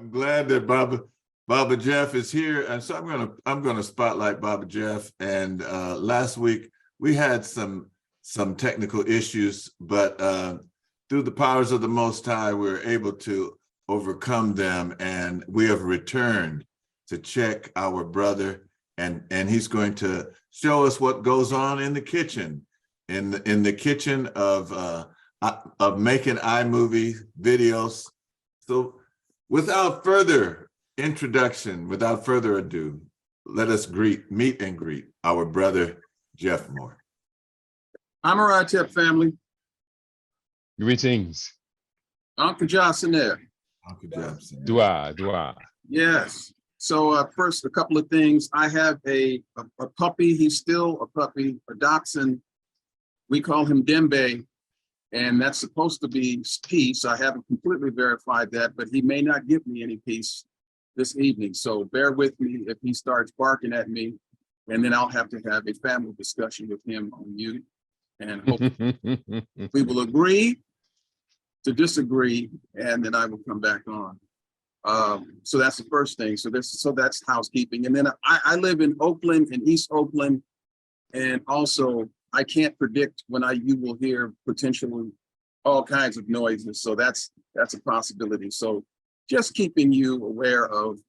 I'm glad that Baba Jeff is here, and so I'm gonna spotlight Baba Jeff. And last week we had some technical issues, but through the powers of the Most High, we were able to overcome them, and we have returned to check our brother, and he's going to show us what goes on in the kitchen, in the kitchen of making iMovie videos. So without further introduction, without further ado, let us meet and greet our brother, Jeff Moore. I'm a Tip family. Greetings. Uncle Johnson there. Uncle Johnson. Dua. Yes. So first, a couple of things. I have a puppy. He's still a puppy, a dachshund. We call him Dembe, and that's supposed to be peace. I haven't completely verified that, but he may not give me any peace this evening. So bear with me if he starts barking at me, and then I'll have to have a family discussion with him on mute. And hopefully we will agree to disagree, and then I will come back on. So that's the first thing. So that's housekeeping. And then I live in Oakland, in East Oakland, and also I can't predict when you will hear potentially all kinds of noises. So that's a possibility. So just keeping you aware of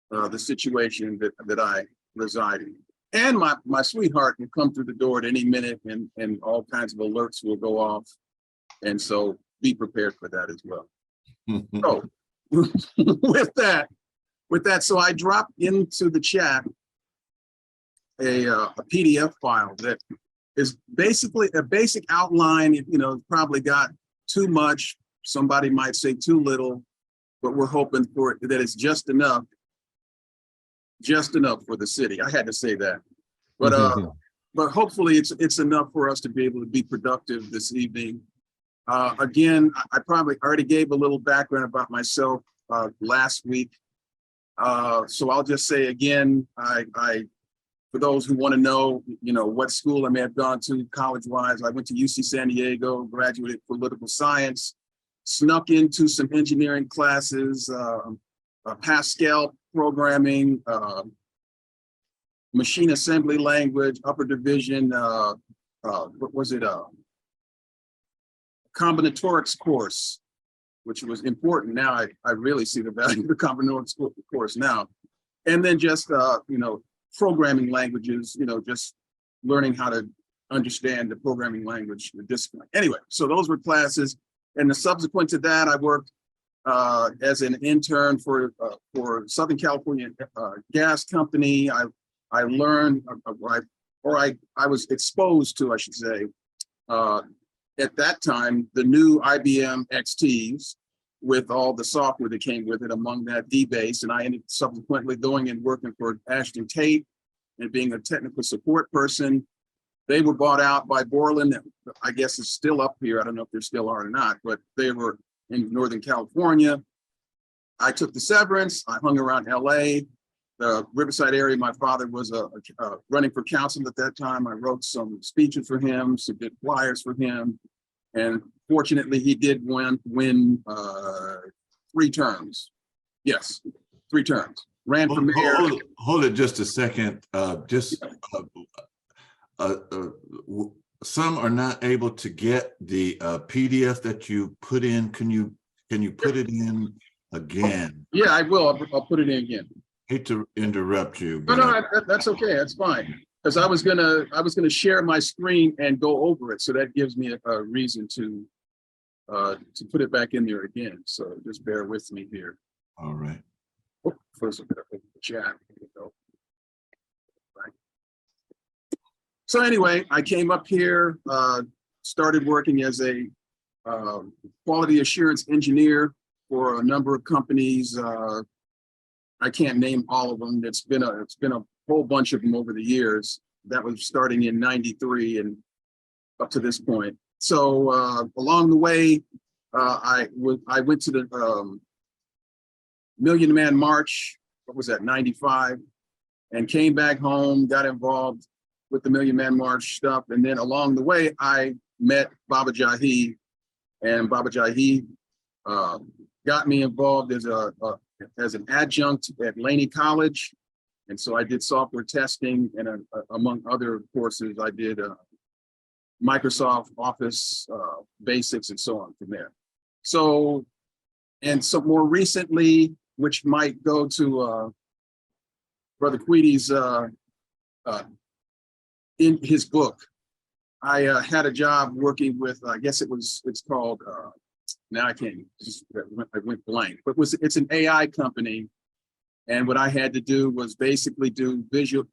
the situation that I reside in. And my sweetheart can come through the door at any minute, and all kinds of alerts will go off. And so be prepared for that as well. So with that, so I dropped into the chat a PDF file that is basically a basic outline. Probably got too much. Somebody might say too little, but we're hoping for it that it's just enough for the city. I had to say that, but hopefully it's enough for us to be able to be productive this evening. Again, I probably already gave a little background about myself last week. So I'll just say again, I for those who want to know, what school I may have gone to college-wise, I went to UC San Diego, graduated political science, snuck into some engineering classes, Pascal programming, machine assembly language, upper division, what was it? Combinatorics course, which was important. Now I really see the value of the combinatorics course now. And then just, programming languages, just learning how to understand the programming language, the discipline. Anyway, so those were classes. And subsequent to that, I worked as an intern for Southern California Gas Company. I learned, I was exposed to, I should say, at that time, the new IBM XTs with all the software that came with it, among that DBase, and I ended subsequently going and working for Ashton Tate and being a technical support person. They were bought out by Borland, that I guess is still up here. I don't know if they still are or not, but they were in Northern California. I took the severance. I hung around LA, the Riverside area. My father was running for council at that time. I wrote some speeches for him, some did flyers for him. And fortunately, he did win 3 terms. Yes, 3 terms. Ran for mayor. Hold it just a second. Some are not able to get the PDF that you put in. Can you put it in again? Yeah, I will. I'll put it in again. Hate to interrupt you. No, that's okay. That's fine. Because I was gonna share my screen and go over it, so that gives me a reason to put it back in there again. So just bear with me here. All right. Oh, first, I'm gonna open the chat. Here we go. Right. So anyway, I came up here, started working as a quality assurance engineer for a number of companies. I can't name all of them. It's been a whole bunch of them over the years. That was starting in '93 and up to this point. So along the way, I went to the Million Man March. What was that? '95, and came back home. Got involved with the Million Man March stuff, and then along the way, I met Baba Jahi, and Baba Jahi got me involved as a as an adjunct at Laney College. And so I did software testing, and among other courses, I did Microsoft Office basics and so on from there. So, and so more recently, which might go to Brother Queedy's in his book, I had a job working with, I guess it's called, now I can't, I went blank, but it's an AI company. And what I had to do was basically do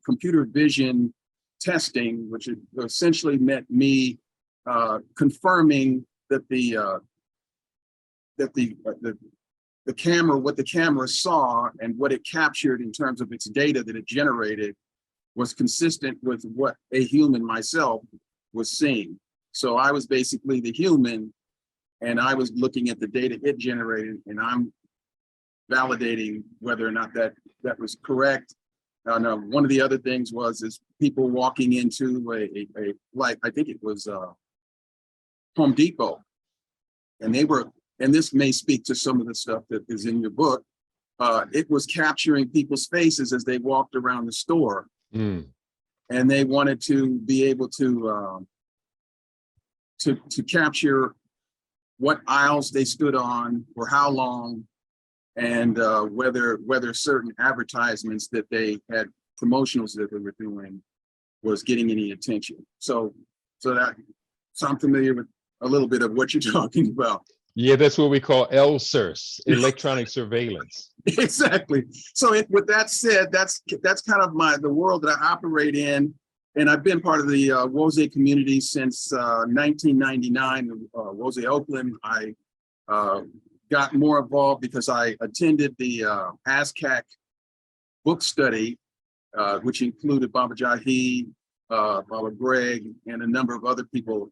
computer vision testing, which essentially meant me confirming that the camera, what the camera saw and what it captured in terms of its data that it generated was consistent with what a human, myself, was seeing. So I was basically the human, and I was looking at the data it generated, and I'm validating whether or not that was correct. One of the other things is people walking into a like, I think it was Home Depot, and this may speak to some of the stuff that is in your book. It was capturing people's faces as they walked around the store. And they wanted to be able to capture what aisles they stood on for how long, and whether certain advertisements that they had, promotionals that they were doing, was getting any attention. So I'm familiar with a little bit of what you're talking about. Yeah, that's what we call LSURS, electronic surveillance. Exactly. So with that said, that's kind of the world that I operate in. And I've been part of the WOZE community since 1999, WOZE Oakland. I got more involved because I attended the ASCAC book study, which included Baba Jahi, Baba Greg, and a number of other people.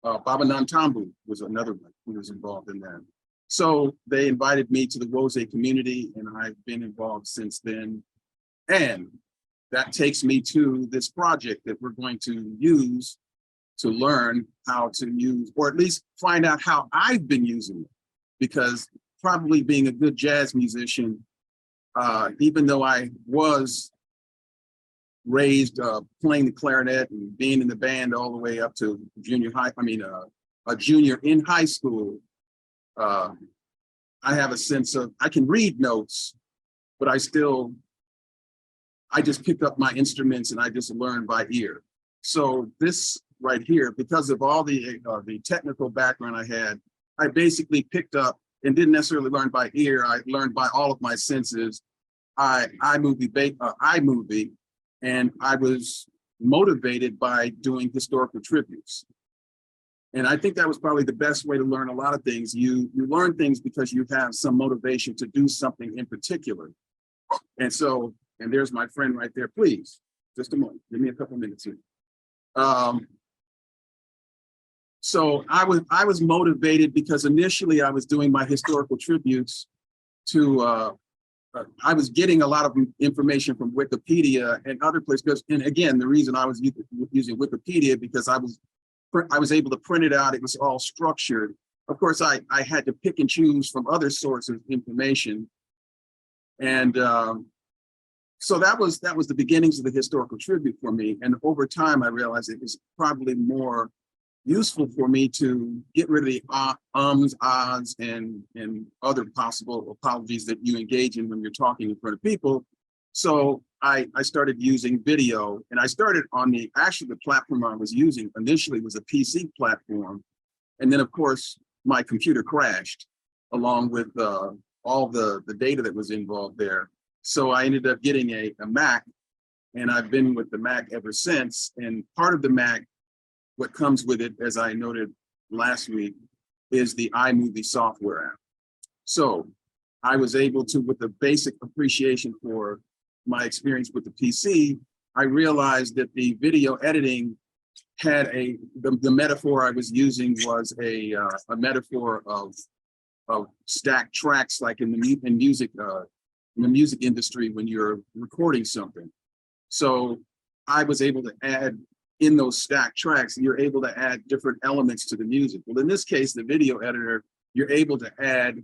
Baba Nantambu was another one who was involved in that. So they invited me to the WOZE community, and I've been involved since then. And that takes me to this project that we're going to use to learn how to use, or at least find out how I've been using it. Because probably being a good jazz musician, even though I was raised playing the clarinet and being in the band all the way up to junior high, a junior in high school, I have a sense of, I can read notes, but I just pick up my instruments and I just learn by ear. So this right here, because of all the technical background I had, I basically picked up and didn't necessarily learn by ear. I learned by all of my senses. iMovie, and I was motivated by doing historical tributes. And I think that was probably the best way to learn a lot of things. You learn things because you have some motivation to do something in particular. And so, and there's my friend right there, please, just a moment, give me a couple minutes here. So I was motivated because initially I was doing my historical tributes to, I was getting a lot of information from Wikipedia and other places. And again, the reason I was using Wikipedia, because I was able to print it out. It was all structured. Of course, I had to pick and choose from other sources of information. And so that was the beginnings of the historical tribute for me. And over time, I realized it was probably more useful for me to get rid of the ums, ahs, and other possible apologies that you engage in when you're talking in front of people. So I started using video, and I started on the platform I was using initially was a PC platform. And then of course, my computer crashed along with all the data that was involved there. So I ended up getting a Mac, and I've been with the Mac ever since. And part of the Mac, what comes with it, as I noted last week, is the iMovie software app. So I was able to, with the basic appreciation for my experience with the PC, I realized that the video editing had the metaphor I was using was a metaphor of stacked tracks, like in the music industry when you're recording something. So I was able to add in those stacked tracks, you're able to add different elements to the music. Well, in this case, the video editor, you're able to add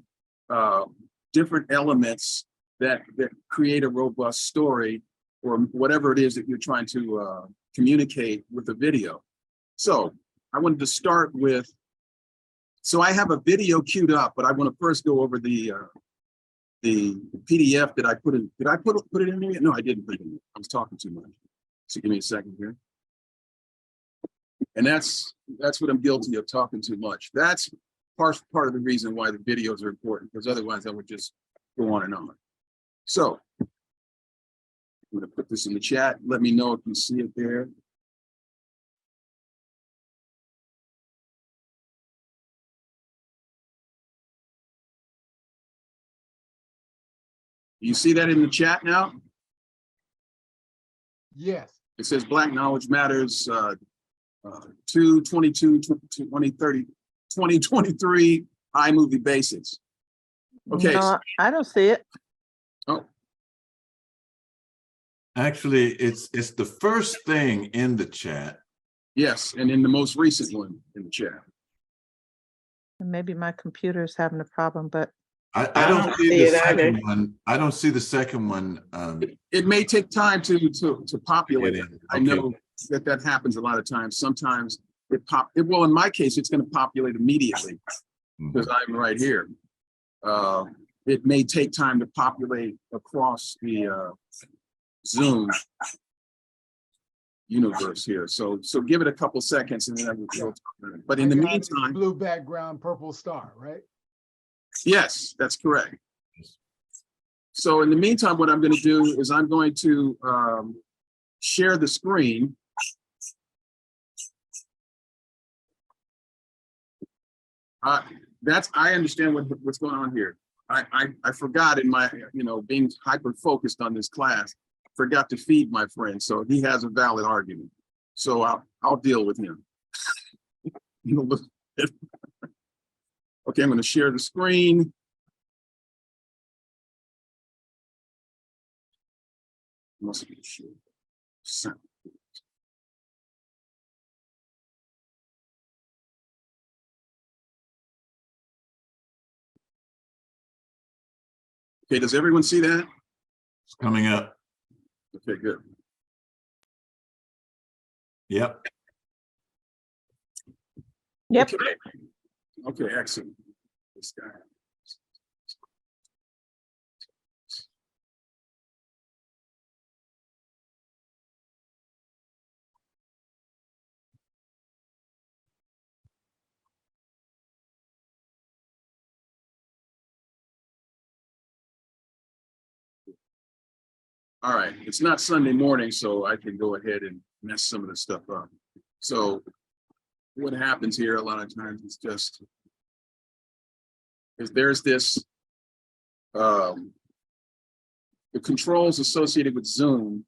different elements that create a robust story or whatever it is that you're trying to communicate with a video. So I wanted to start with, so I have a video queued up, but I want to first go over the PDF that I put in. Did I put it in there? No, I didn't put it in there. I was talking too much. So give me a second here. And that's what I'm guilty of, talking too much. That's part of the reason why the videos are important, because otherwise I would just go on and on. So I'm going to put this in the chat. Let me know if you see it there. You see that in the chat now? Yes. It says Black Knowledge Matters 2023 iMovie Basics. Okay. No, I don't see it. Oh, Actually, it's the first thing in the chat. yes, and in the most recent one in the chat. And maybe my computer is having a problem, but I I don't don't see see the it either. second one. I don't see the second one. It may take time to populate. Get in. I Okay. know that happens a lot of times. Sometimes well, in my case, it's going to populate immediately because I'm right here. It may take time to populate across the Zoom universe here. So give it a couple seconds and then I will go. But in the I got it. meantime, Blue background, purple star, right? yes, that's correct. So in the meantime, what I'm going to do is I'm going to share the screen. I understand what's going on here. I forgot in my, being hyper focused on this class, forgot to feed my friend. So he has a valid argument. So I'll deal with him. Okay, I'm going to share the screen. Must be sure. Okay, does everyone see that? It's coming up. Okay, good. Yep. Yep. Okay, excellent. This guy. All right, it's not Sunday morning, so I can go ahead and mess some of this stuff up. So what happens here a lot of times is just, there's this, the controls associated with Zoom.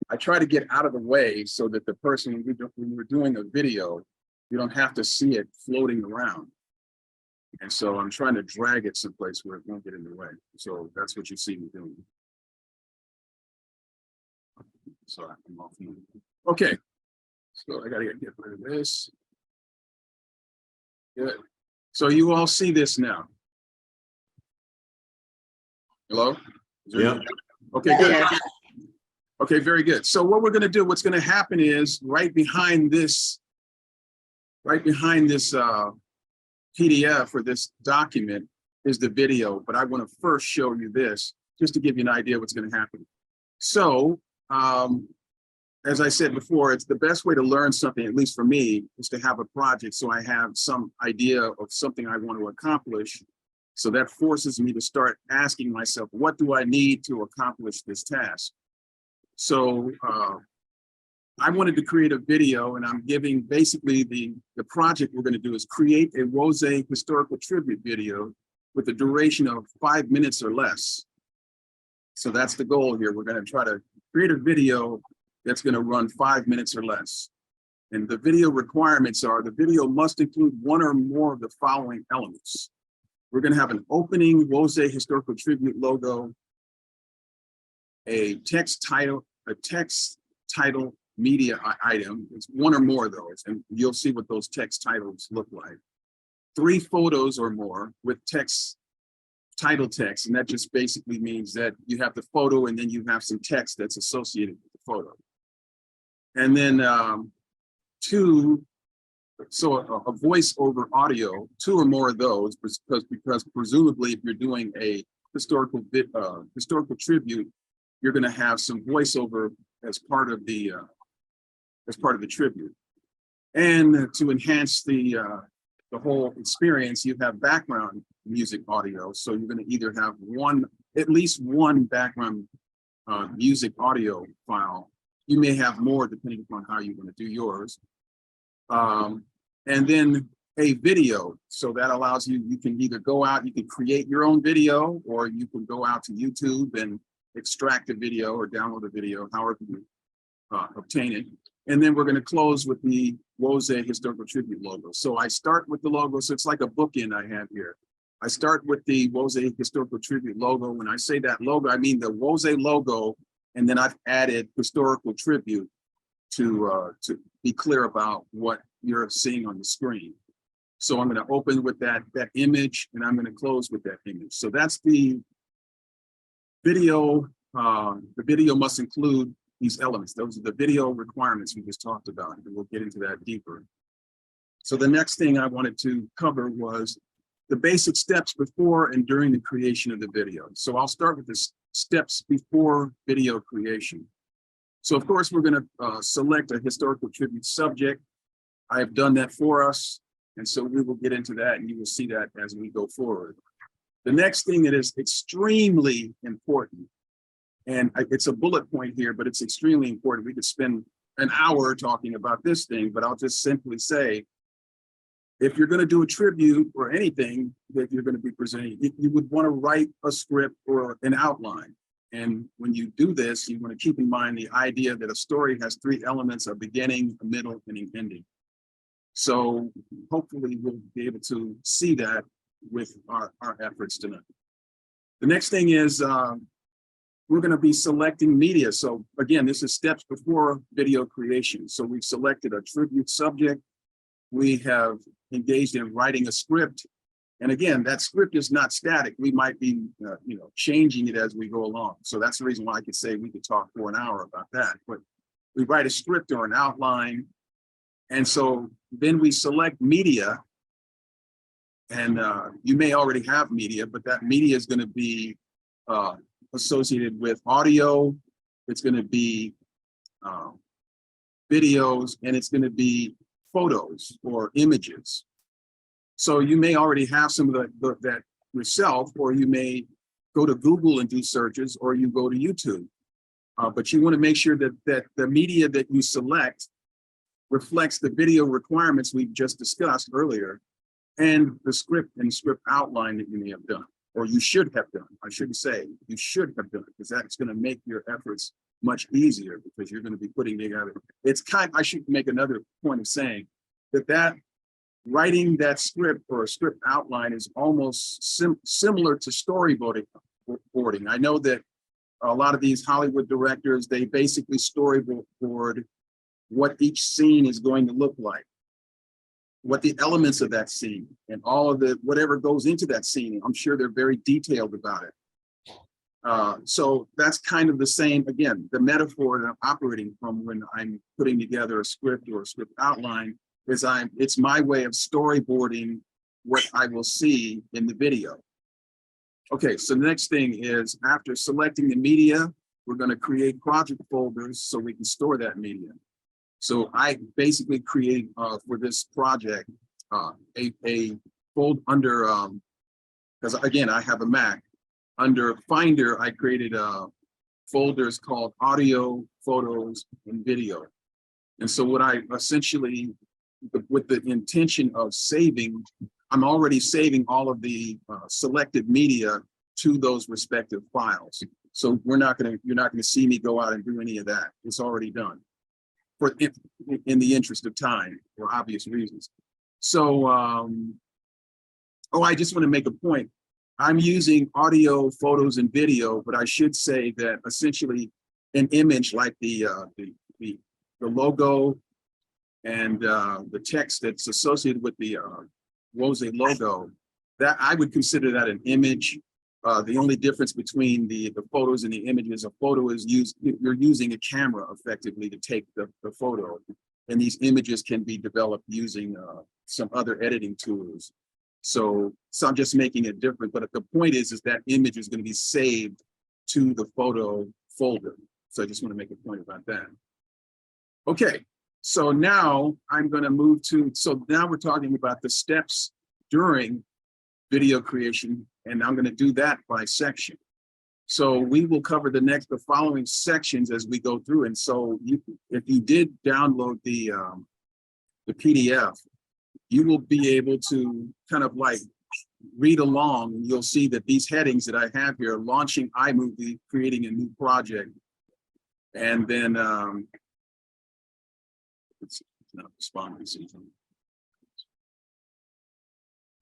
I try to get out of the way so that the person, when we're doing a video, you don't have to see it floating around. And so I'm trying to drag it someplace where it won't get in the way. So that's what you see me doing. So I'm off. Okay, so I gotta get rid of this. Good. So you all see this now. Hello? Yep. Okay, good. Yes. Okay, very good. So what we're gonna do, what's gonna happen is right behind this PDF or this document is the video, but I want to first show you this just to give you an idea what's going to happen. So as I said before, it's the best way to learn something, at least for me, is to have a project. So I have some idea of something I want to accomplish. So that forces me to start asking myself, what do I need to accomplish this task? So I wanted to create a video, and I'm giving basically the project we're going to do is create a Rose historical tribute video with a duration of 5 minutes or less. So that's the goal here. We're going to try to create a video that's going to run 5 minutes or less. And the video requirements are the video must include one or more of the following elements. We're going to have an opening Rose historical tribute logo, a text title media item. It's one or more of those, and you'll see what those text titles look like. 3 photos or more with text title text, and that just basically means that you have the photo and then you have some text that's associated with the photo. And then a voice over audio, 2 or more of those, because presumably if you're doing a historical tribute, you're going to have some voiceover as part of the tribute. And to enhance the whole experience, you have background music audio. So you're going to either have at least one background music audio file. You may have more depending upon how you're going to do yours. And then a video. So that allows you can either go out, you can create your own video, or you can go out to YouTube and extract a video or download a video, however you obtain it. And then we're going to close with the Woze Historical Tribute logo. So I start with the logo. So it's like a bookend I have here. I start with the Woze Historical Tribute logo. When I say that logo, I mean the Woze logo, and then I've added Historical Tribute to be clear about what you're seeing on the screen. So I'm going to open with that image, and I'm going to close with that image. So that's the video. The video must include these elements. Those are the video requirements we just talked about, and we'll get into that deeper. So the next thing I wanted to cover was the basic steps before and during the creation of the video. So I'll start with the steps before video creation. So of course, we're going to select a historical tribute subject. I have done that for us, and so we will get into that, and you will see that as we go forward. The next thing that is extremely important, and it's a bullet point here, but it's extremely important. We could spend an hour talking about this thing, but I'll just simply say, if you're going to do a tribute or anything that you're going to be presenting, you would want to write a script or an outline. And when you do this, you want to keep in mind the idea that a story has 3 elements: a beginning, a middle, and an ending. So hopefully we'll be able to see that with our efforts tonight. The next thing is we're going to be selecting media. So again, this is steps before video creation. So we've selected a tribute subject. We have engaged in writing a script. And again, that script is not static. We might be changing it as we go along. So that's the reason why I could say we could talk for an hour about that. But we write a script or an outline. And so then we select media. And you may already have media, but that media is going to be associated with audio. It's going to be videos, and it's going to be photos or images. So you may already have some of that yourself, or you may go to Google and do searches, or you go to YouTube. But you want to make sure that the media that you select reflects the video requirements we've just discussed earlier, and the script and script outline that you may have done, or you should have done. I shouldn't say you should have done it, because that's going to make your efforts much easier, because you're going to be putting together. I should make another point of saying that writing that script or a script outline is almost similar to storyboarding. I know that a lot of these Hollywood directors, they basically storyboard what each scene is going to look like, what the elements of that scene, and all of whatever goes into that scene. I'm sure they're very detailed about it. So that's kind of the same, again, the metaphor that I'm operating from when I'm putting together a script or a script outline is it's my way of storyboarding what I will see in the video. Okay, so the next thing is, after selecting the media, we're going to create project folders so we can store that media. So I basically create for this project a fold under, because again, I have a Mac. Under Finder, I created folders called audio, photos, and video. And so what I essentially, with the intention of saving, I'm already saving all of the selected media to those respective files. So you're not going to see me go out and do any of that. It's already done, in the interest of time, for obvious reasons. So, I just want to make a point. I'm using audio, photos, and video, but I should say that essentially an image like the logo and the text that's associated with the Woze logo, that I would consider that an image. The only difference between the photos and the images, a photo is you're using a camera effectively to take the photo. And these images can be developed using some other editing tools. So I'm just making it different, but the point is that image is going to be saved to the photo folder. So I just want to make a point about that. Okay, so now I'm going to move to, so now we're talking about the steps during video creation, and I'm going to do that by section. So we will cover the following sections as we go through. And so if you did download the PDF, you will be able to kind of like read along, and you'll see that these headings that I have here: launching iMovie, creating a new project, and then it's not responding.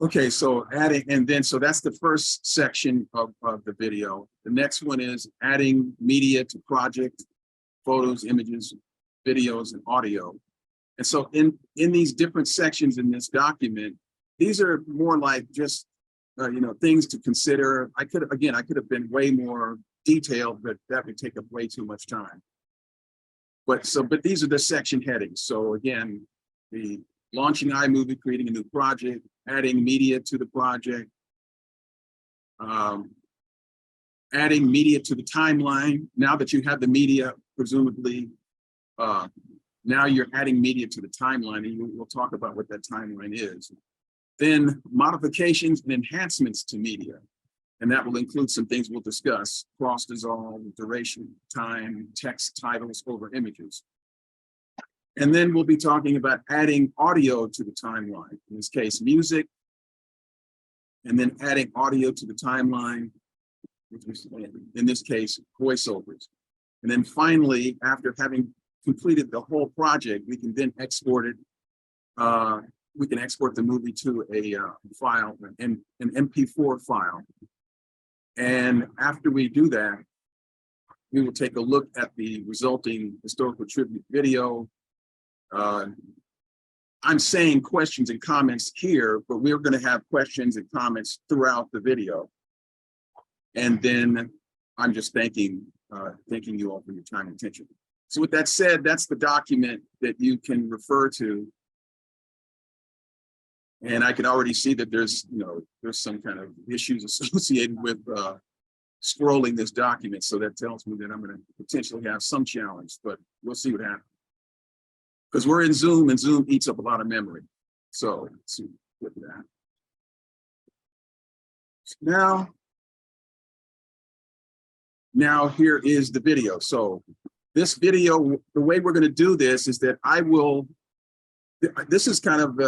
Okay, so adding, and then so that's the first section of the video. The next one is adding media to project: photos, images, videos, and audio. And so in these different sections in this document, these are more like just things to consider. I could have been way more detailed, but that would take up way too much time. But these are the section headings. So again, the launching iMovie, creating a new project, adding media to the project, adding media to the timeline. Now that you have the media, presumably, now you're adding media to the timeline, and we'll talk about what that timeline is. Then modifications and enhancements to media. And that will include some things we'll discuss: cross dissolve, duration, time, text, titles over images. And then we'll be talking about adding audio to the timeline, in this case, music, and then adding audio to the timeline, which is, in this case, voiceovers. And then finally, after having completed the whole project, we can then export it. We can export the movie to a file, an MP4 file. And after we do that, we will take a look at the resulting historical tribute video. I'm saying questions and comments here, but we're going to have questions and comments throughout the video. And then I'm just thanking you all for your time and attention. So with that said, that's the document that you can refer to. And I can already see that there's some kind of issues associated with scrolling this document. So that tells me that I'm going to potentially have some challenge, but we'll see what happens. Because we're in Zoom, and Zoom eats up a lot of memory. So let's see with that. Now here is the video. So this video, the way we're going to do this is that this is kind of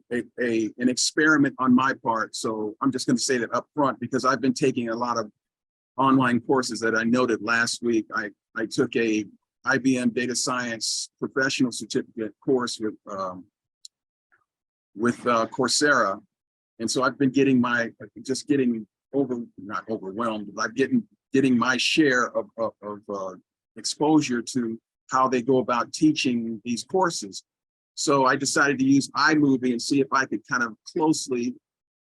an experiment on my part. So I'm just going to say that up front, because I've been taking a lot of online courses that I noted last week. I took a IBM Data Science Professional Certificate course with Coursera. And so I've been getting not overwhelmed, but I'm getting my share of exposure to how they go about teaching these courses. So I decided to use iMovie and see if I could kind of closely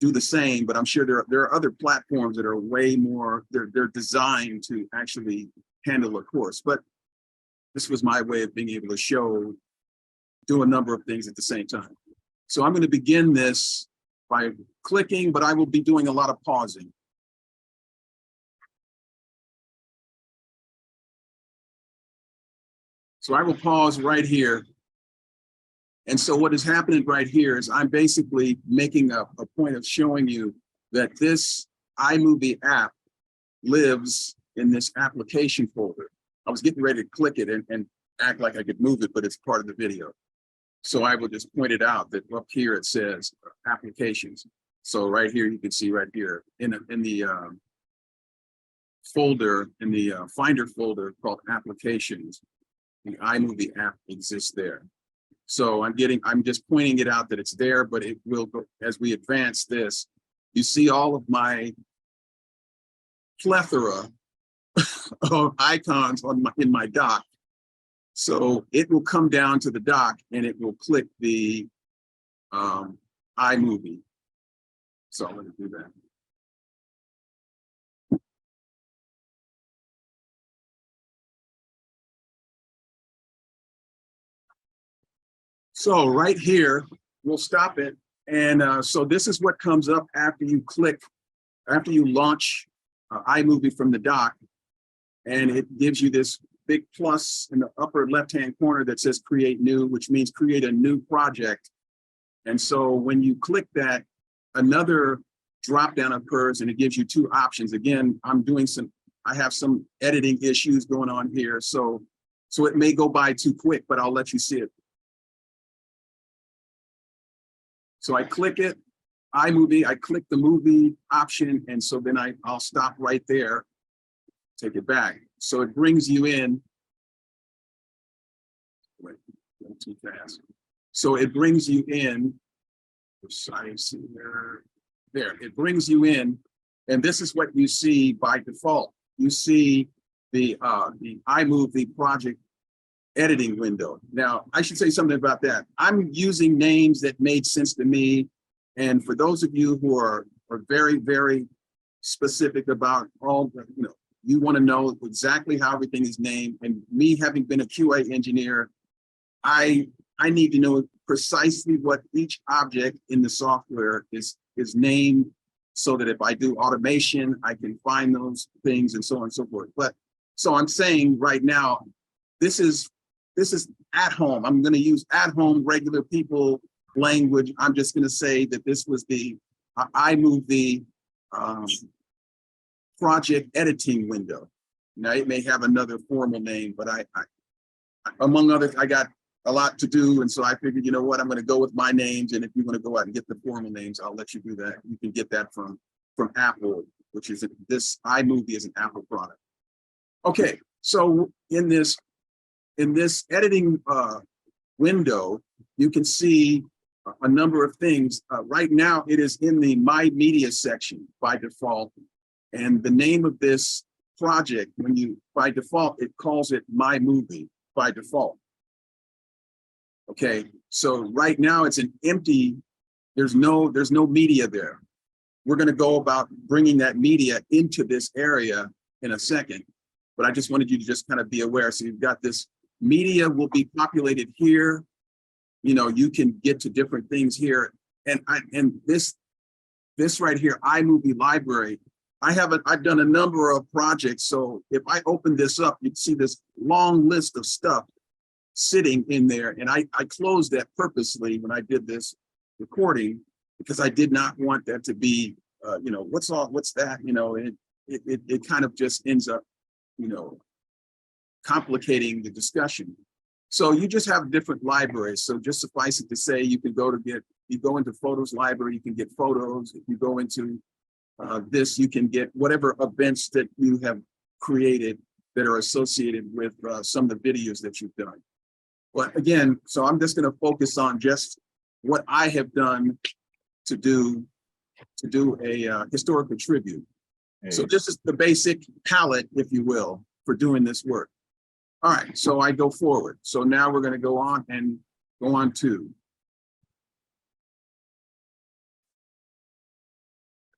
do the same, but I'm sure there are other platforms that are way more, they're designed to actually handle a course. But this was my way of being able to do a number of things at the same time. So I'm going to begin this by clicking, but I will be doing a lot of pausing. So I will pause right here. And so what is happening right here is I'm basically making a point of showing you that this iMovie app lives in this application folder. I was getting ready to click it and act like I could move it, but it's part of the video. So I will just point it out that up here it says applications. So right here, you can see right here in the folder, in the Finder folder called applications, the iMovie app exists there. So I'm just pointing it out that it's there, but it will go as we advance this. You see all of my plethora of icons in my dock. So it will come down to the dock and it will click the iMovie. So I'm going to do that. So right here, we'll stop it. And so this is what comes up after you launch iMovie from the dock. And it gives you this big plus in the upper left-hand corner that says create new, which means create a new project. And so when you click that, another drop-down occurs and it gives you two options. Again, I have some editing issues going on here. So it may go by too quick, but I'll let you see it. So I click it, iMovie, I click the movie option, and so then I'll stop right there, take it back. So it brings you in. Wait, going too fast. So it brings you in. There, it brings you in, and this is what you see by default. You see the iMovie project editing window. Now, I should say something about that. I'm using names that made sense to me. And for those of you who are very, very specific about all the, you want to know exactly how everything is named. And me having been a QA engineer, I need to know precisely what each object in the software is named, so that if I do automation, I can find those things and so on and so forth. But so I'm saying right now, this is at home. I'm going to use at home regular people language. I'm just going to say that this was the iMovie project editing window. Now it may have another formal name, but I among others, I got a lot to do. And so I figured, you know what, I'm going to go with my names. And if you want to go out and get the formal names, I'll let you do that. You can get that from Apple, which is this iMovie is an Apple product. Okay, so in this editing window, you can see a number of things. Right now, it is in the My Media section by default. And the name of this project, by default, it calls it My Movie by default. Okay, so right now it's an empty, there's no media there. We're going to go about bringing that media into this area in a second, but I just wanted you to just kind of be aware. So you've got this media will be populated here. You can get to different things here. And this right here, iMovie library, I've done a number of projects. So if I open this up, you'd see this long list of stuff sitting in there. And I closed that purposely when I did this recording, because I did not want that to be, what's that? It kind of just ends up, complicating the discussion. So you just have different libraries. So just suffice it to say, you can go into Photos library, you can get photos. If you go into this, you can get whatever events that you have created that are associated with some of the videos that you've done. But again, so I'm just going to focus on just what I have done to do a historical tribute. So this is the basic palette, if you will, for doing this work. All right, so I go forward. So now we're going to go on to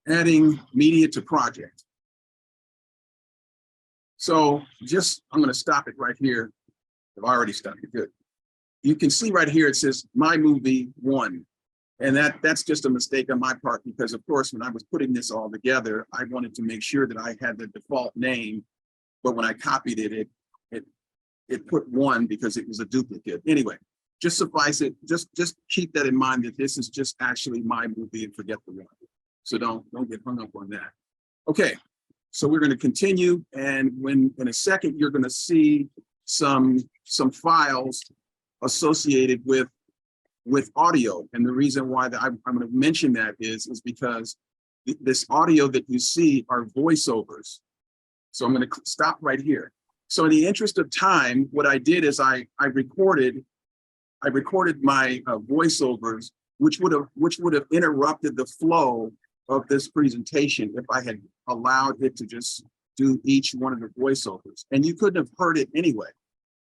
adding media to project. So I'm going to stop it right here. I've already stopped it, good. You can see right here, it says My Movie 1. And that's just a mistake on my part, because of course, when I was putting this all together, I wanted to make sure that I had the default name, but when I copied it put 1 because it was a duplicate. Anyway, just suffice it, just keep that in mind that this is just actually My Movie and forget the 1. So don't get hung up on that. Okay, so we're going to continue, and in a second, you're going to see some files associated with audio. And the reason why I'm going to mention that is because this audio that you see are voiceovers. So I'm going to stop right here. So in the interest of time, what I did is I recorded my voiceovers, which would have interrupted the flow of this presentation if I had allowed it to just do each one of the voiceovers. And you couldn't have heard it anyway.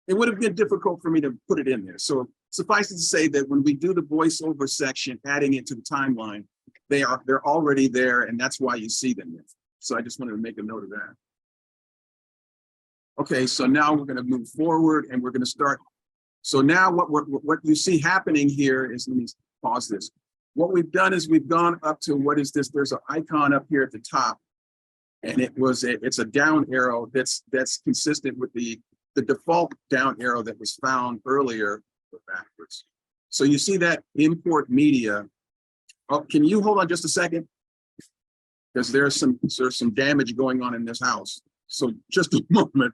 It would have been difficult for me to put it in there. So suffice it to say that when we do the voiceover section, adding it to the timeline, they're already there, and that's why you see them. So I just wanted to make a note of that. Okay, so now we're going to move forward, and we're going to start So now what you see happening here is, let me pause this. What we've done is we've gone up to, what is this? There's an icon up here at the top. And it's a down arrow that's consistent with the default down arrow that was found earlier backwards. So you see that import media. Oh, can you hold on just a second? Because there's some damage going on in this house. So just a moment.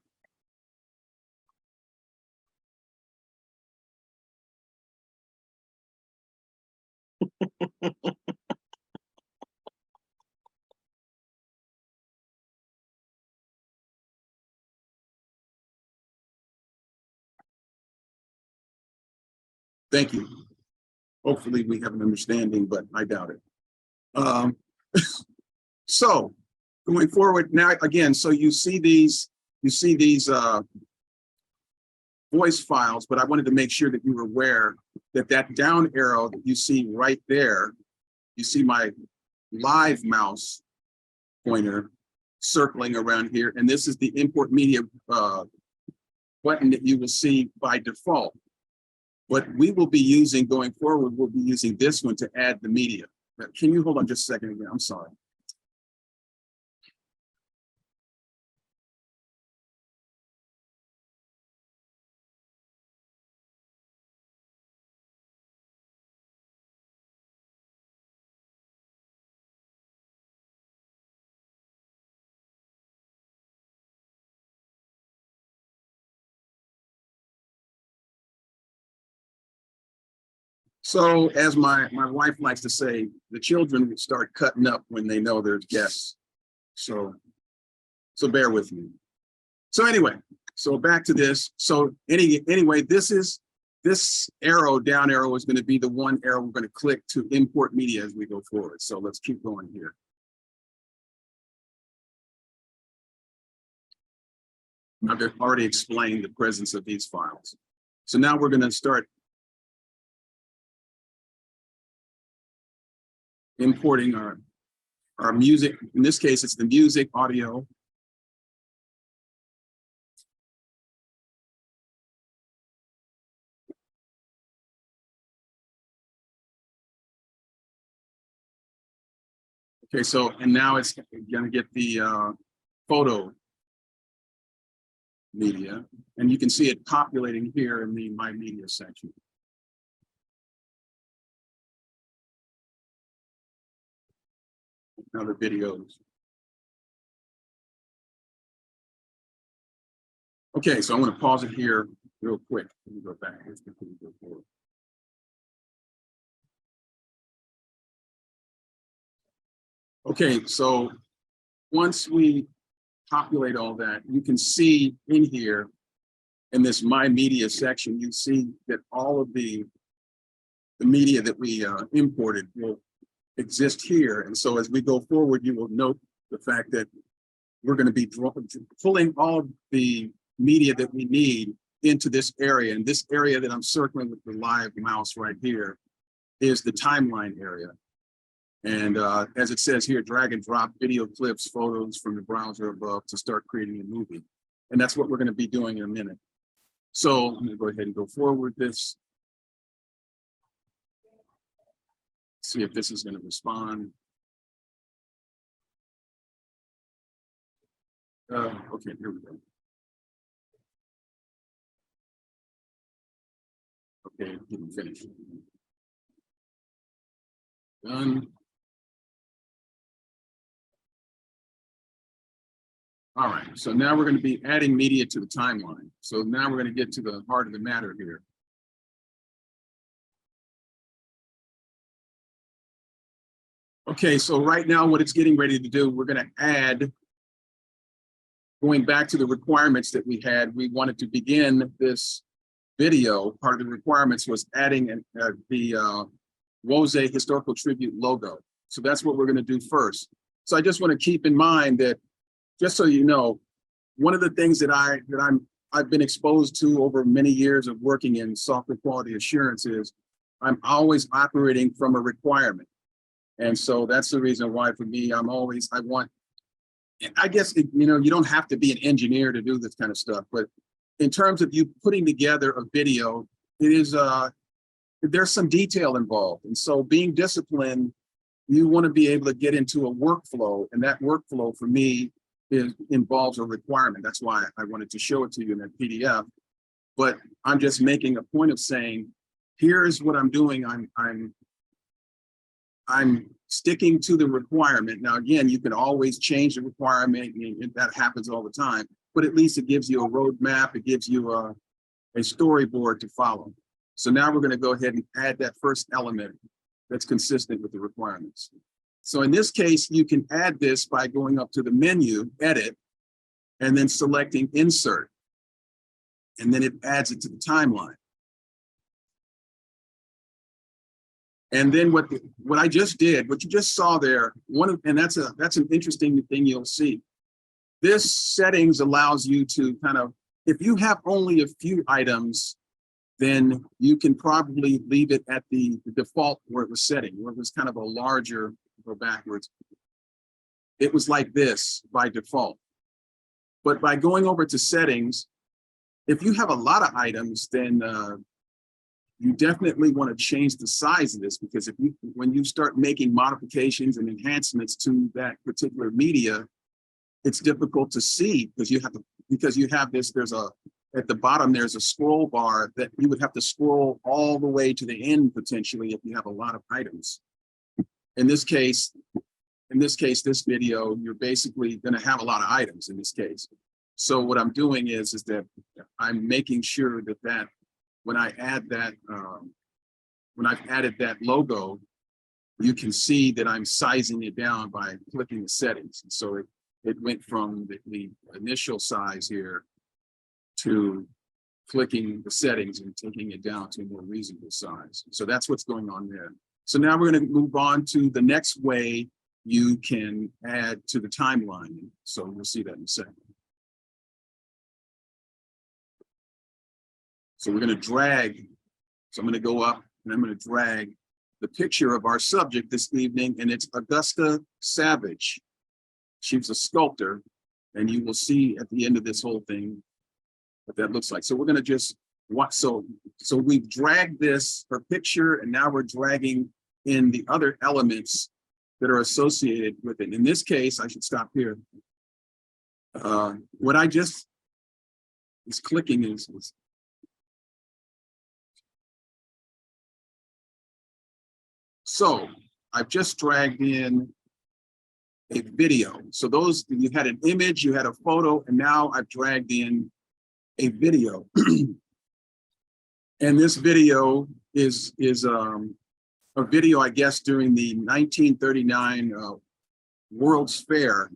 Thank you. Hopefully we have an understanding, but I doubt it. So going forward now, again, so you see these voice files, but I wanted to make sure that you were aware that that down arrow that you see right there, you see my live mouse pointer circling around here, and this is the import media button that you will see by default. What we will be using going forward, we'll be using this one to add the media. Can you hold on just a second again? I'm sorry. So as my wife likes to say, the children will start cutting up when they know there's guests. So bear with me. So anyway, so back to this. So anyway, this arrow, down arrow, is going to be the one arrow we're going to click to import media as we go forward. So let's keep going here. I've already explained the presence of these files. So now we're going to start importing our music. In this case, it's the music audio. Okay, so, and now it's going to get the photo media, and you can see it populating here in the My Media section. Now the videos. Okay, so I'm going to pause it here real quick. Let me go back. Let's continue to go forward. Okay, so once we populate all that, you can see in here in this My Media section, you see that all of the media that we imported will exist here. And so as we go forward, you will note the fact that we're going to be pulling all of the media that we need into this area. And this area that I'm circling with the live mouse right here is the timeline area. And as it says here, drag and drop video clips, photos from the browser above to start creating a movie. And that's what we're going to be doing in a minute. So I'm going to go ahead and go forward this. See if this is going to respond. Okay, here we go. Okay, didn't finish. Done. All right, so now we're going to be adding media to the timeline. So now we're going to get to the heart of the matter here. Okay, so right now what it's getting ready to do, we're going to add, going back to the requirements that we had, we wanted to begin this video. Part of the requirements was adding the Woze Historical Tribute logo. So that's what we're going to do first. So I just want to keep in mind that, just so you know, one of the things that I've been exposed to over many years of working in software quality assurance is I'm always operating from a requirement. And so that's the reason why for me, I guess, you know, you don't have to be an engineer to do this kind of stuff, but in terms of you putting together a video, there's some detail involved. And so being disciplined, you want to be able to get into a workflow, and that workflow for me involves a requirement. That's why I wanted to show it to you in that PDF. But I'm just making a point of saying, here's what I'm doing. I'm sticking to the requirement. Now, again, you can always change the requirement, and that happens all the time, but at least it gives you a roadmap. It gives you a storyboard to follow. So now we're going to go ahead and add that first element that's consistent with the requirements. So in this case, you can add this by going up to the menu, edit, and then selecting insert. And then it adds it to the timeline. And then what I just did, what you just saw there, that's an interesting thing you'll see. This settings allows you to kind of, if you have only a few items, then you can probably leave it at the default where it was setting, where it was kind of a larger, go backwards. It was like this by default. But by going over to settings, if you have a lot of items, then you definitely want to change the size of this, because when you start making modifications and enhancements to that particular media, it's difficult to see because you have this, at the bottom, there's a scroll bar that you would have to scroll all the way to the end potentially if you have a lot of items. In this case, this video, you're basically going to have a lot of items in this case. So what I'm doing is that I'm making sure that when I add that, when I've added that logo, you can see that I'm sizing it down by clicking the settings. And so it went from the initial size here to clicking the settings and taking it down to a more reasonable size. So that's what's going on there. So now we're going to move on to the next way you can add to the timeline. So we'll see that in a second. So we're going to drag. So I'm going to go up and I'm going to drag the picture of our subject this evening, and it's Augusta Savage. She's a sculptor, and you will see at the end of this whole thing what that looks like. So we're going to just watch. So we've dragged her picture, and now we're dragging in the other elements that are associated with it. In this case, I should stop here. What I just is clicking is so I've just dragged in a video. So you had an image, you had a photo, and now I've dragged in a video. And this video is a video, I guess, during the 1939 World's Fair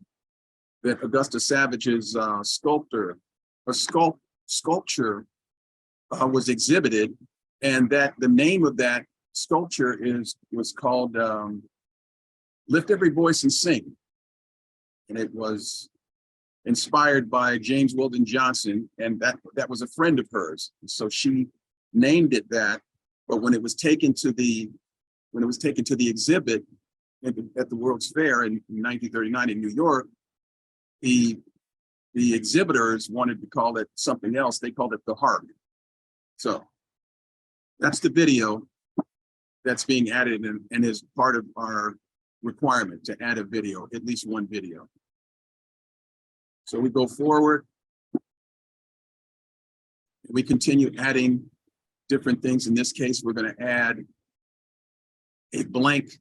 that Augusta Savage's sculpture was exhibited, and that the name of that sculpture was called Lift Every Voice and Sing. And it was inspired by James Weldon Johnson, and that was a friend of hers. So she named it that, but when it was taken to the exhibit at the World's Fair in 1939 in New York, the exhibitors wanted to call it something else. They called it the Harp. So that's the video that's being added and is part of our requirement to add a video, at least one video. So we go forward. We continue adding different things. In this case, we're going to add a blank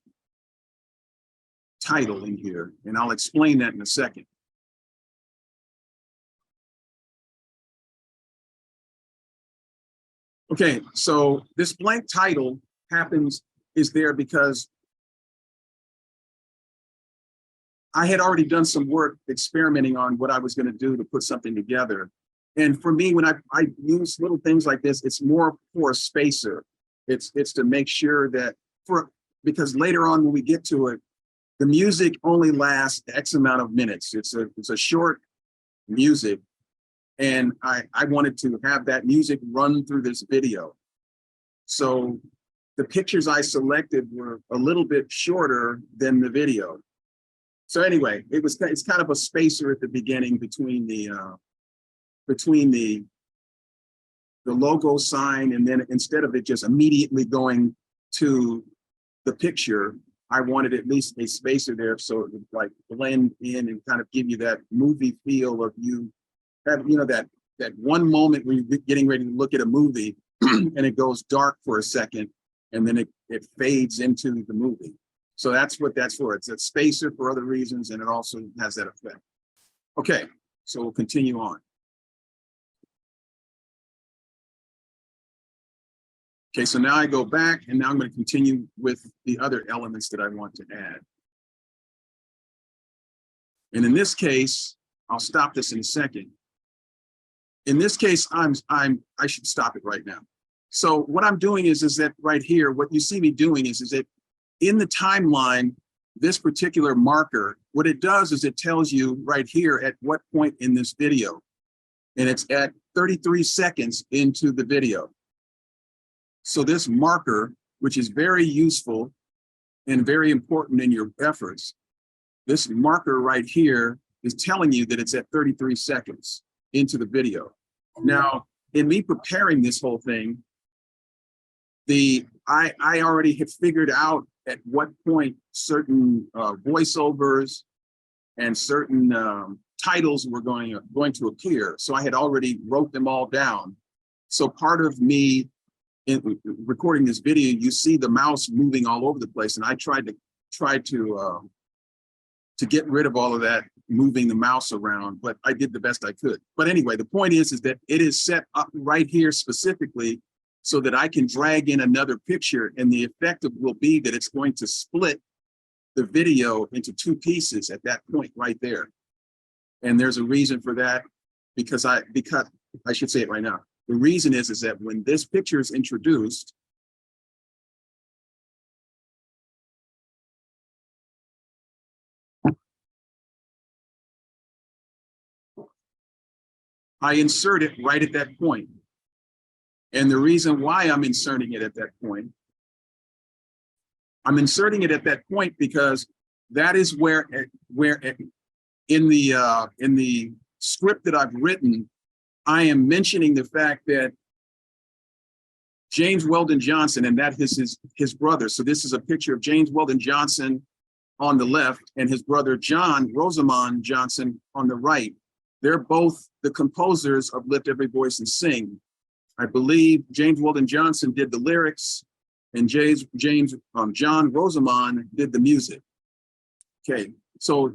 title in here, and I'll explain that in a second. Okay, so this blank title is there because I had already done some work experimenting on what I was going to do to put something together. And for me, when I use little things like this, it's more for a spacer. It's to make sure that because later on when we get to it, the music only lasts X amount of minutes. It's a short music. And I wanted to have that music run through this video. So the pictures I selected were a little bit shorter than the video. So anyway, it's kind of a spacer at the beginning between the logo sign, and then instead of it just immediately going to the picture, I wanted at least a spacer there so it would like blend in and kind of give you that movie feel of you have, you know, that one moment when you're getting ready to look at a movie and it goes dark for a second and then it fades into the movie. So that's what that's for. It's a spacer for other reasons, and it also has that effect. Okay, so we'll continue on. Okay, so now I go back, and now I'm going to continue with the other elements that I want to add. And in this case, I'll stop this in a second. In this case, I should stop it right now. So what I'm doing is that right here, what you see me doing is that in the timeline, this particular marker, what it does is it tells you right here at what point in this video, and it's at 33 seconds into the video. So this marker, which is very useful and very important in your efforts, this marker right here is telling you that it's at 33 seconds into the video. Now, in me preparing this whole thing, I already had figured out at what point certain voiceovers and certain titles were going to appear. So I had already wrote them all down. So part of me in recording this video, you see the mouse moving all over the place, and I tried to get rid of all of that moving the mouse around, but I did the best I could. But anyway, the point is that it is set up right here specifically so that I can drag in another picture, and the effect will be that it's going to split the video into two pieces at that point right there. And there's a reason for that, because I should say it right now. The reason is that when this picture is introduced, I insert it right at that point. And the reason why I'm inserting it at that point, I'm inserting it at that point because that is where in the script that I've written, I am mentioning the fact that James Weldon Johnson, and that is his brother. So this is a picture of James Weldon Johnson on the left and his brother John Rosamond Johnson on the right. They're both the composers of Lift Every Voice and Sing. I believe James Weldon Johnson did the lyrics, and John Rosamond did the music. Okay, so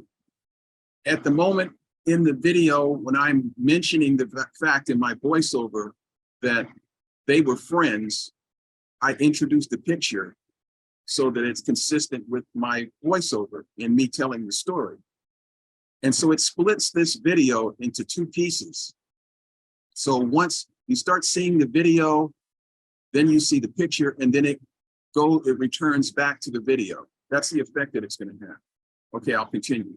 at the moment in the video, when I'm mentioning the fact in my voiceover that they were friends, I introduced the picture so that it's consistent with my voiceover in me telling the story. And so it splits this video into two pieces. So once you start seeing the video, then you see the picture, and then it returns back to the video. That's the effect that it's going to have. Okay, I'll continue.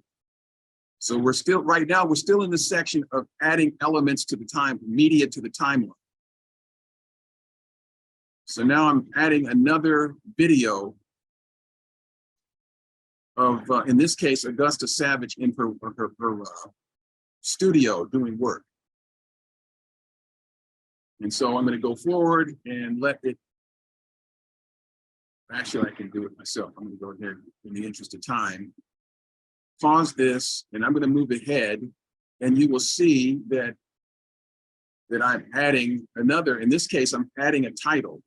So right now, we're still in the section of adding elements to the media to the timeline. So now I'm adding another video of, in this case, Augusta Savage in her studio doing work. And so I'm going to go forward and let it, actually I can do it myself. I'm going to go ahead in the interest of time. Pause this, and I'm going to move ahead, and you will see that I'm adding another, in this case, I'm adding a title.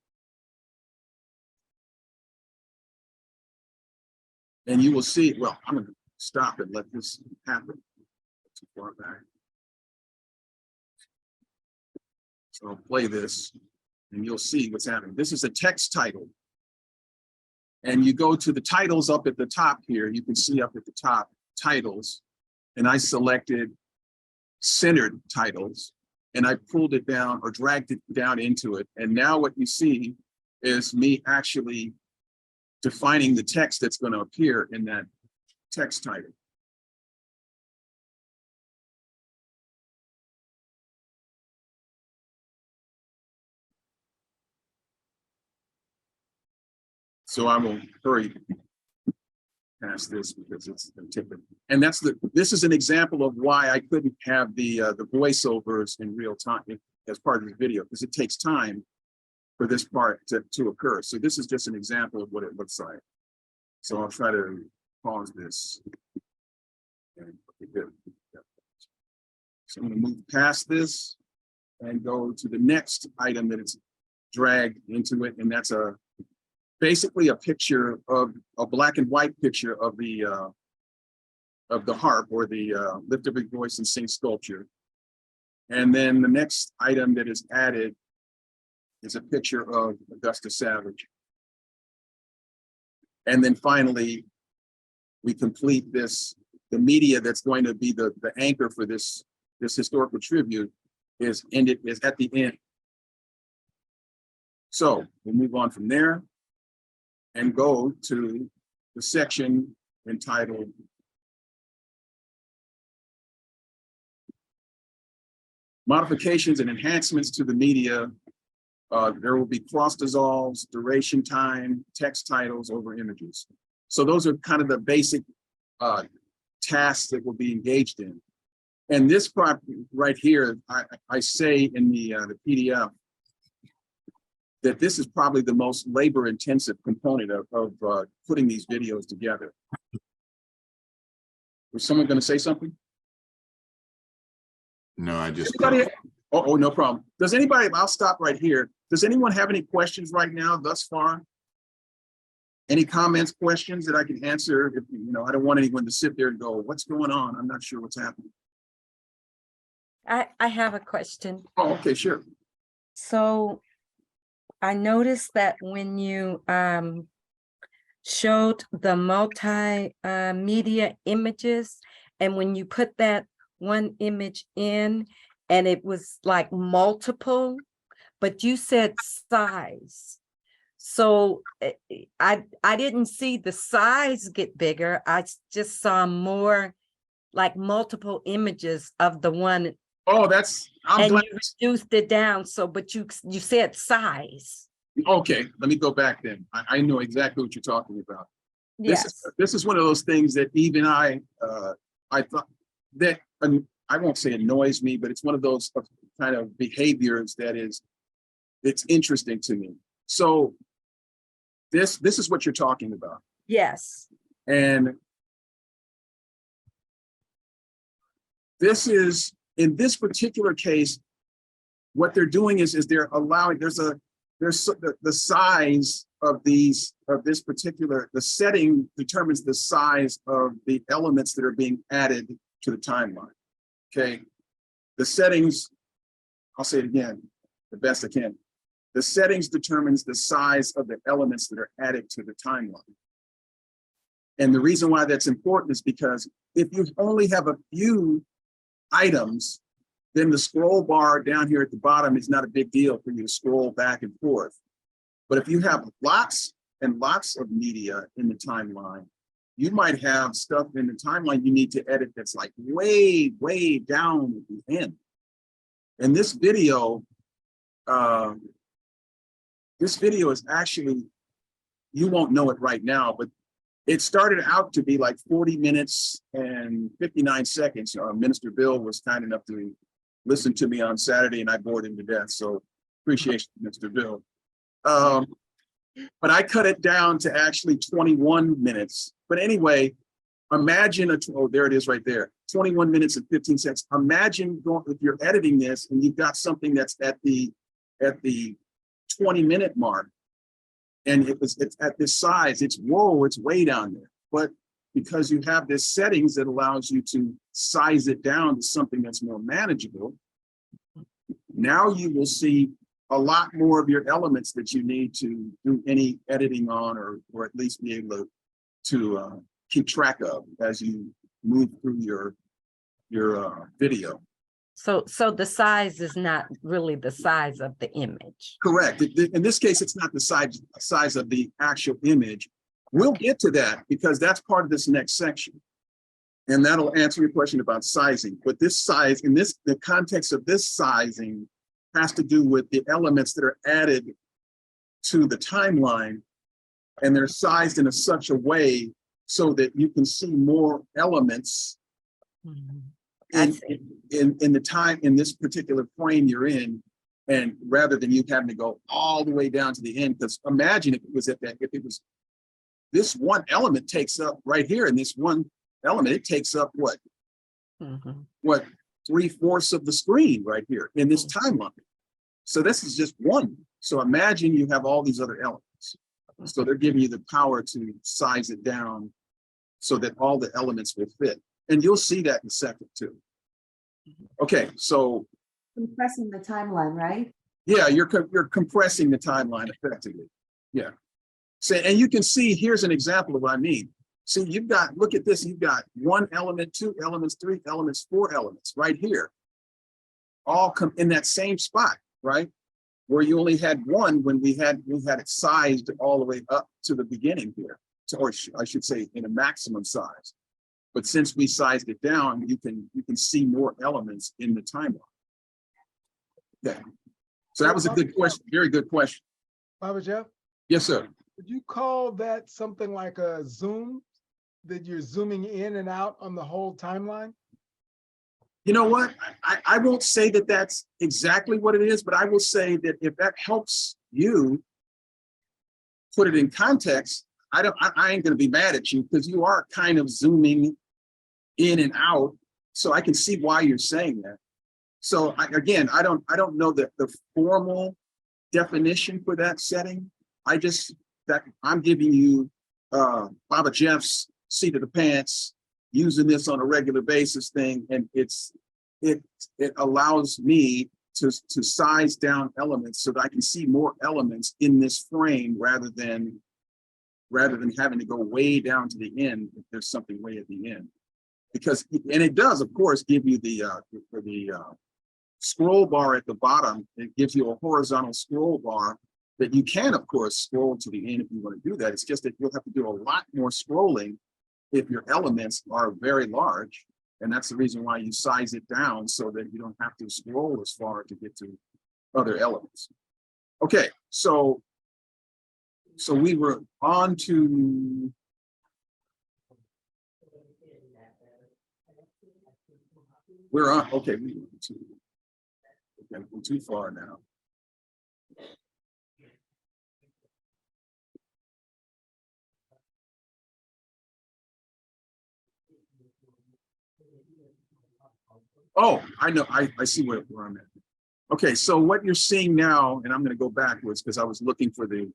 And you will see, well, I'm going to stop and let this happen. Too far back. So I'll play this, and you'll see what's happening. This is a text title. And you go to the titles up at the top here. You can see up at the top titles. And I selected centered titles. And I pulled it down or dragged it down into it. And now what you see is me actually defining the text that's going to appear in that text title. So I will hurry past this because it's typical. And this is an example of why I couldn't have the voiceovers in real time, as part of this video, because it takes time for this part to occur. So this is just an example of what it looks like. So I'll try to pause this. And, okay, good. So I'm going to move past this and go to the next item that it's dragged into it, and that's basically a picture of a black and white picture of the harp, or the Lift Every Voice and Sing sculpture. And then the next item that is added is a picture of Augusta Savage. And then finally, we complete this, the media that's going to be the anchor for this historical tribute is at the end. So we'll move on from there and go to the section entitled Modifications and Enhancements to the Media. There will be cross dissolves, duration time, text titles over images. So those are kind of the basic tasks that we'll be engaged in. And this part right here, I say in the PDF that this is probably the most labor-intensive component of putting these videos together. Was someone going to say something? No, I just. Oh, no problem. Does anybody, I'll stop right here. Does anyone have any questions right now thus far? Any comments, questions that I can answer? If, you know, I don't want anyone to sit there and go, what's going on? I'm not sure what's happening. I have a question. Oh, okay, sure. So I noticed that when you showed the multimedia images, and when you put that one image in and it was like multiple, but you said size. So I didn't see the size get bigger. I just saw more like multiple images of the one. Oh, I'm and glad. you reduced it down. So, but you said size. Okay, let me go back then. I know exactly what you're talking about. Yes. This is one of those things that even I thought that, I won't say annoys me, but it's one of those kind of behaviors that it's interesting to me. So this is what you're talking about. Yes. And this is, in this particular case, what they're doing is they're allowing, there's the size of this particular, the setting determines the size of the elements that are being added to the timeline. Okay, the settings, I'll say it again, the best I can. The settings determines the size of the elements that are added to the timeline. And the reason why that's important is because if you only have a few items, then the scroll bar down here at the bottom is not a big deal for you to scroll back and forth. But if you have lots and lots of media in the timeline, you might have stuff in the timeline you need to edit that's like way, way down at the end. And this video is actually, you won't know it right now, but it started out to be like 40 minutes and 59 seconds. Minister Bill was kind enough to listen to me on Saturday and I bored him to death. So appreciation, Mr. Bill. But I cut it down to actually 21 minutes. But anyway, imagine there it is right there, 21 minutes and 15 seconds. Imagine if you're editing this and you've got something that's at the 20-minute mark, and it's at this size, it's way down there. But because you have this settings that allows you to size it down to something that's more manageable, now you will see a lot more of your elements that you need to do any editing on, or at least be able to keep track of as you move through your video. So the size is not really the size of the image. Correct. In this case, it's not the size of the actual image. We'll get to that because that's part of this next section. And that'll answer your question about sizing. But this size, the context of this sizing has to do with the elements that are added to the timeline, and they're sized in such a way so that you can see more elements in the time, in this particular frame you're in, And rather than you having to go all the way down to the end, because imagine if it was if it was this one element takes up right here, and this one element, it takes up what Mhm. 3/4 of the screen right here in this timeline. So this is just one. So imagine you have all these other elements. So they're giving you the power to size it down so that all the elements will fit. And you'll see that in a second too. Okay, so Compressing the timeline, right? yeah, you're compressing the timeline effectively. Yeah. So, and you can see, here's an example of what I mean. See, you've got, look at this, you've got 1 element, 2 elements, 3 elements, 4 elements right here. All come in that same spot, right? Where you only had one when we had it sized all the way up to the beginning here. So, or I should say in a maximum size. But since we sized it down, you can see more elements in the timeline. Okay. So that was a good question, very good question. Baba Jeff, Yes, sir. would you call that something like a zoom? That you're zooming in and out on the whole timeline? You know what? I won't say that that's exactly what it is, but I will say that if that helps you put it in context, I ain't gonna be mad at you because you are kind of zooming in and out. So I can see why you're saying that. So again, I don't know the formal definition for that setting. I'm giving you Baba Jeff's seat of the pants, using this on a regular basis thing, and it allows me to size down elements so that I can see more elements in this frame rather than having to go way down to the end if there's something way at the end. Because, and it does, of course, give you the scroll bar at the bottom. It gives you a horizontal scroll bar that you can, of course, scroll to the end if you want to do that. It's just that you'll have to do a lot more scrolling if your elements are very large. And that's the reason why you size it down so that you don't have to scroll as far to get to other elements. Okay, so we were on to okay, we went to okay, we're too far now. Oh, I know, I see where I'm at. Okay, so what you're seeing now, and I'm going to go backwards because I was looking for the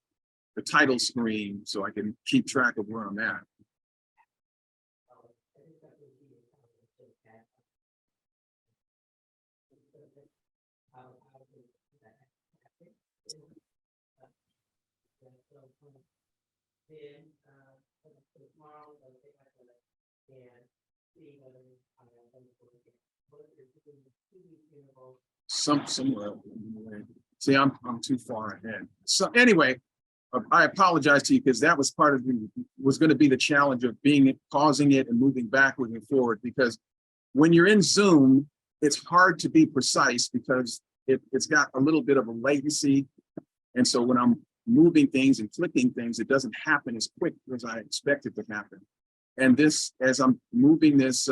title screen so I can keep track of where I'm at. Somewhere. See, I'm too far ahead. So anyway, I apologize to you because that was part of was going to be the challenge of pausing it and moving backward and forward, because when you're in Zoom, it's hard to be precise because it's got a little bit of a latency. And so when I'm moving things and clicking things, it doesn't happen as quick as I expect it to happen. And this, as I'm moving this,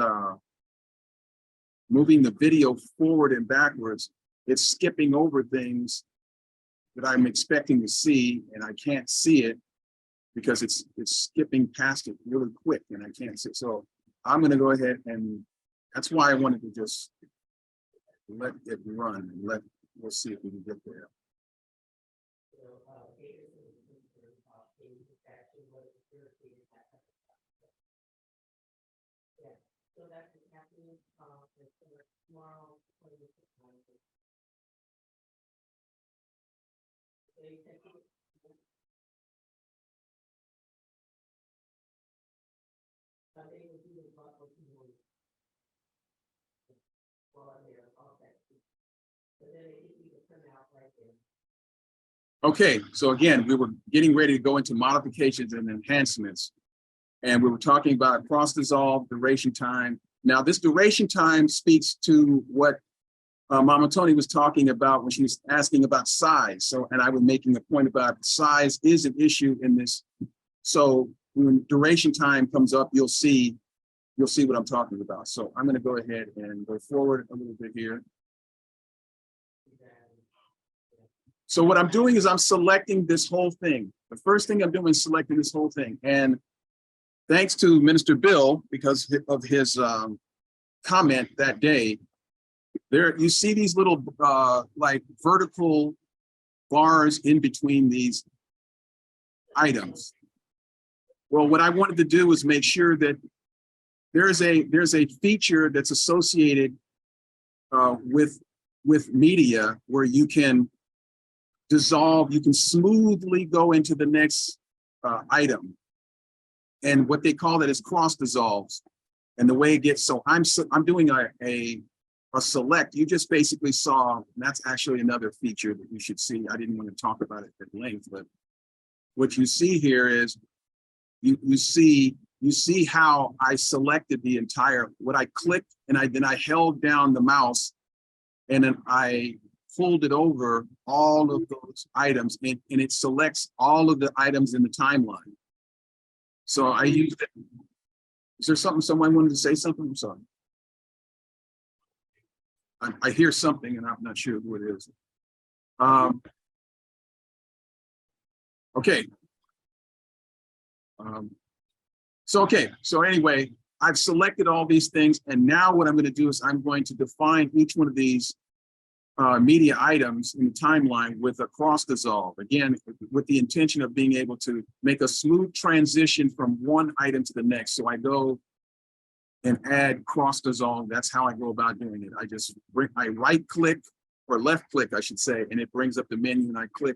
moving the video forward and backwards, it's skipping over things that I'm expecting to see, and I can't see it because it's skipping past it really quick, and I can't see it. So I'm going to go ahead, and that's why I wanted to just let it run and we'll see if we can get there. Okay, so again, we were getting ready to go into modifications and enhancements. And we were talking about cross dissolve, duration time. Now, this duration time speaks to what Mama Tony was talking about when she was asking about size. So, and I was making a point about size is an issue in this. So when duration time comes up, you'll see what I'm talking about. So I'm going to go ahead and go forward a little bit here. So what I'm doing is I'm selecting this whole thing. The first thing I'm doing is selecting this whole thing. And thanks to Minister Bill, because of his comment that day, there you see these little like vertical bars in between these items. Well, what I wanted to do was make sure that there's a feature that's associated with media where you can dissolve, you can smoothly go into the next item. And what they call that is cross dissolves. And the way it gets, so I'm doing a select. You just basically saw, and that's actually another feature that you should see. I didn't want to talk about it at length, but what you see here is you see how I selected the entire, what I clicked, and then I held down the mouse, and then I pulled it over all of those items, and it selects all of the items in the timeline. So I used it. Is there something, someone wanted to say something? I'm sorry. I hear something and I'm not sure who it is. Okay. So anyway, I've selected all these things, and now what I'm going to do is I'm going to define each one of these media items in the timeline with a cross dissolve, again, with the intention of being able to make a smooth transition from one item to the next. So I go and add cross dissolve. That's how I go about doing it. I right click, or left click, I should say, and it brings up the menu, and I click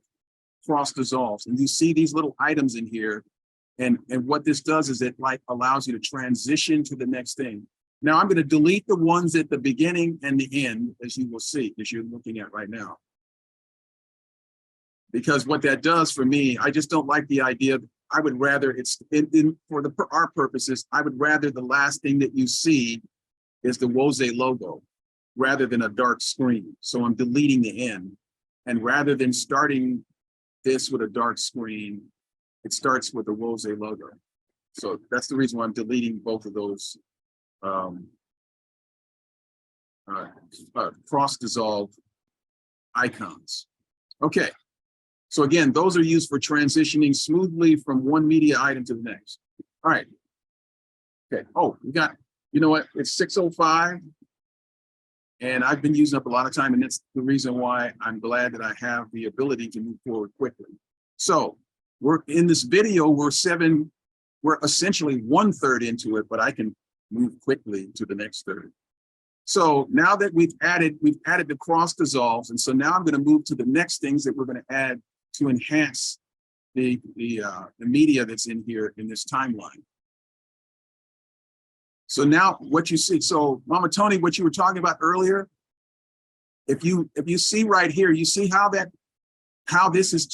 cross dissolves. And you see these little items in here. And what this does is it like allows you to transition to the next thing. Now I'm going to delete the ones at the beginning and the end, as you will see, as you're looking at right now. Because what that does for me, I just don't like the idea. I would rather for our purposes, I would rather the last thing that you see is the Woze logo rather than a dark screen. So I'm deleting the end. And rather than starting this with a dark screen, it starts with the Woze logo. So that's the reason why I'm deleting both of those cross dissolve icons. Okay. So again, those are used for transitioning smoothly from one media item to the next. All right. Okay. Oh, we got, you know what? It's 6:05. And I've been using up a lot of time, and that's the reason why I'm glad that I have the ability to move forward quickly. So we're in this video, we're essentially 1/3 into it, but I can move quickly to the next third. So now that we've added the cross dissolves, and so now I'm going to move to the next things that we're going to add to enhance the media that's in here in this timeline. So now what you see, so Mama Tony, what you were talking about earlier, if you see right here, you see how this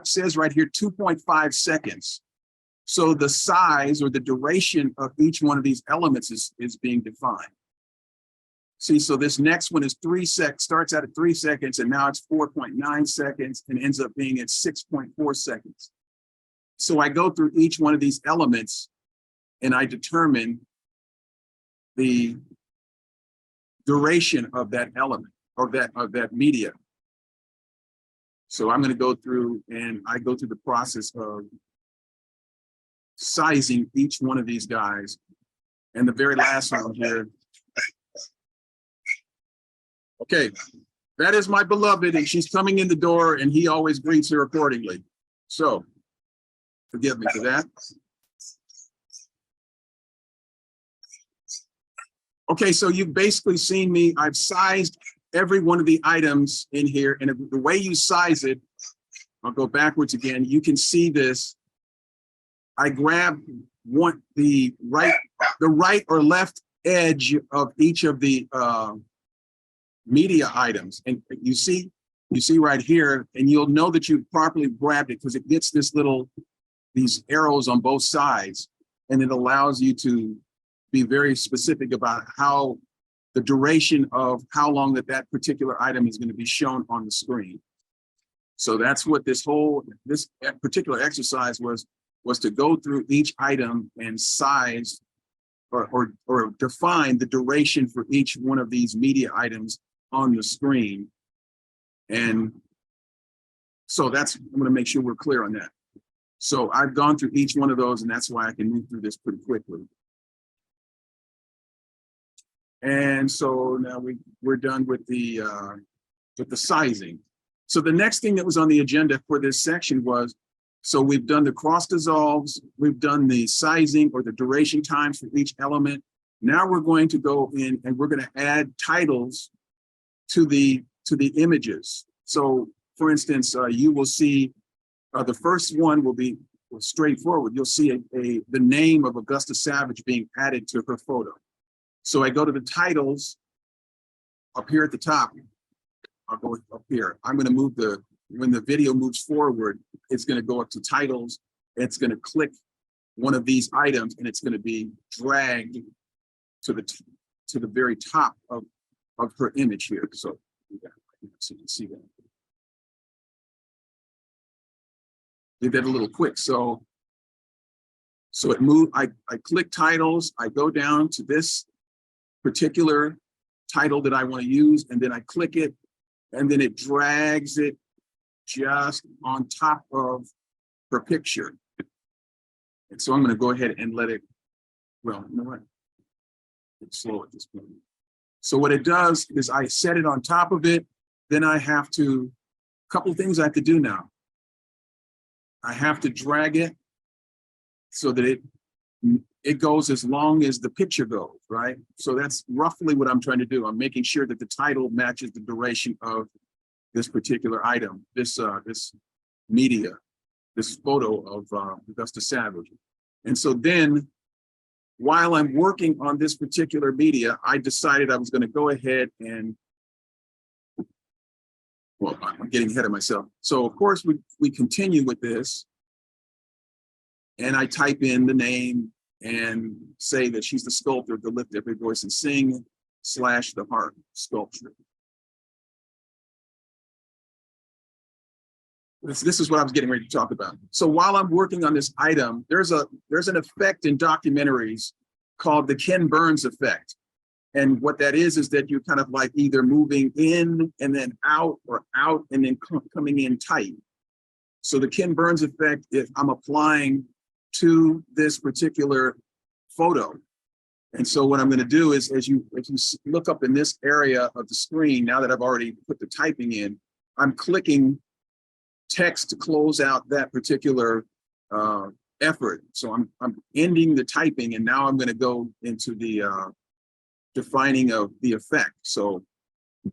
says right here 2.5 seconds. So the size or the duration of each one of these elements is being defined. See, so this next one is starts out at 3 seconds, and now it's 4.9 seconds and ends up being at 6.4 seconds. So I go through each one of these elements and I determine the duration of that element or of that media. So I'm going to go through, and I go through the process of sizing each one of these guys. And the very last one here. Okay, that is my beloved, and she's coming in the door, and he always greets her accordingly. So forgive me for that. Okay, so you've basically seen me. I've sized every one of the items in here, and the way you size it, I'll go backwards again. You can see this. I grab the right or left edge of each of the media items, and you see right here, and you'll know that you properly grabbed it because it gets these arrows on both sides, and it allows you to be very specific about how the duration of how long that particular item is going to be shown on the screen. So that's what this particular exercise was to go through each item and size or define the duration for each one of these media items on the screen. And So I'm going to make sure we're clear on that. So I've gone through each one of those, and that's why I can move through this pretty quickly. And so now we're done with the sizing. So the next thing that was on the agenda for this section was, so we've done the cross dissolves, we've done the sizing or the duration times for each element. Now we're going to go in and we're going to add titles to the images. So for instance, you will see the first one will be straightforward. You'll see the name of Augusta Savage being added to her photo. So I go to the titles up here at the top. I'll go up here. I'm going to move when the video moves forward, it's going to go up to titles. It's going to click one of these items and it's going to be dragged to the very top of her image here. So you can see that. Did that a little quick. So it moved. I click titles. I go down to this particular title that I want to use, and then I click it, and then it drags it just on top of her picture. And so I'm going to go ahead and let it, well, you know what? It's slow at this point. So what it does is I set it on top of it. Then I have to, a couple of things I have to do now. I have to drag it so that it goes as long as the picture goes, right? So that's roughly what I'm trying to do. I'm making sure that the title matches the duration of this particular item, this media, this photo of Augusta Savage. And so then, while I'm working on this particular media, I decided I was going to go ahead and, well, I'm getting ahead of myself. So of course we continue with this, and I type in the name and say that she's the sculptor of the Lift Every Voice and Sing / the Heart sculpture. This is what I was getting ready to talk about. So while I'm working on this item, there's an effect in documentaries called the Ken Burns effect. And what that is that you're kind of like either moving in and then out, or out and then coming in tight. So the Ken Burns effect, if I'm applying to this particular photo. And so what I'm going to do is, as you look up in this area of the screen, now that I've already put the typing in, I'm clicking text to close out that particular effort. So I'm ending the typing, and now I'm going to go into the defining of the effect. So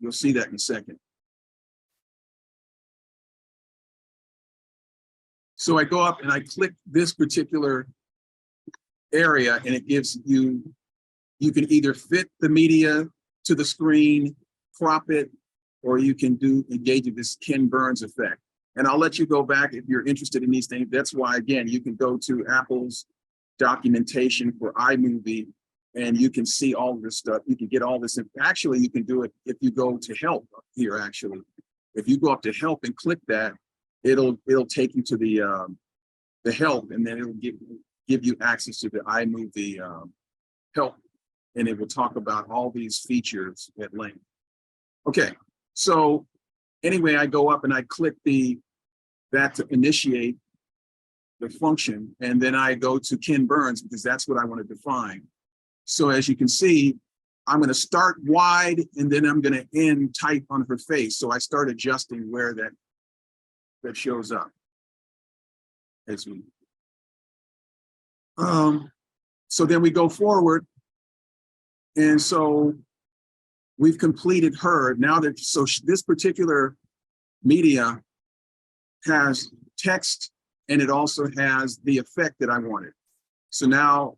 you'll see that in a second. So I go up and I click this particular area, and it gives you can either fit the media to the screen, crop it, or you can engage in this Ken Burns effect. And I'll let you go back if you're interested in these things. That's why, again, you can go to Apple's documentation for iMovie, and you can see all this stuff. You can get all this. Actually, you can do it if you go to help up here, actually. If you go up to help and click that, it'll take you to the help, and then it'll give you access to the iMovie help, and it will talk about all these features at length. Okay, so anyway, I go up and I click that to initiate the function, and then I go to Ken Burns because that's what I want to define. So as you can see, I'm going to start wide, and then I'm going to end tight on her face. So I start adjusting where that shows up as we. So then we go forward, and so we've completed her. Now that this particular media has text, and it also has the effect that I wanted. So now,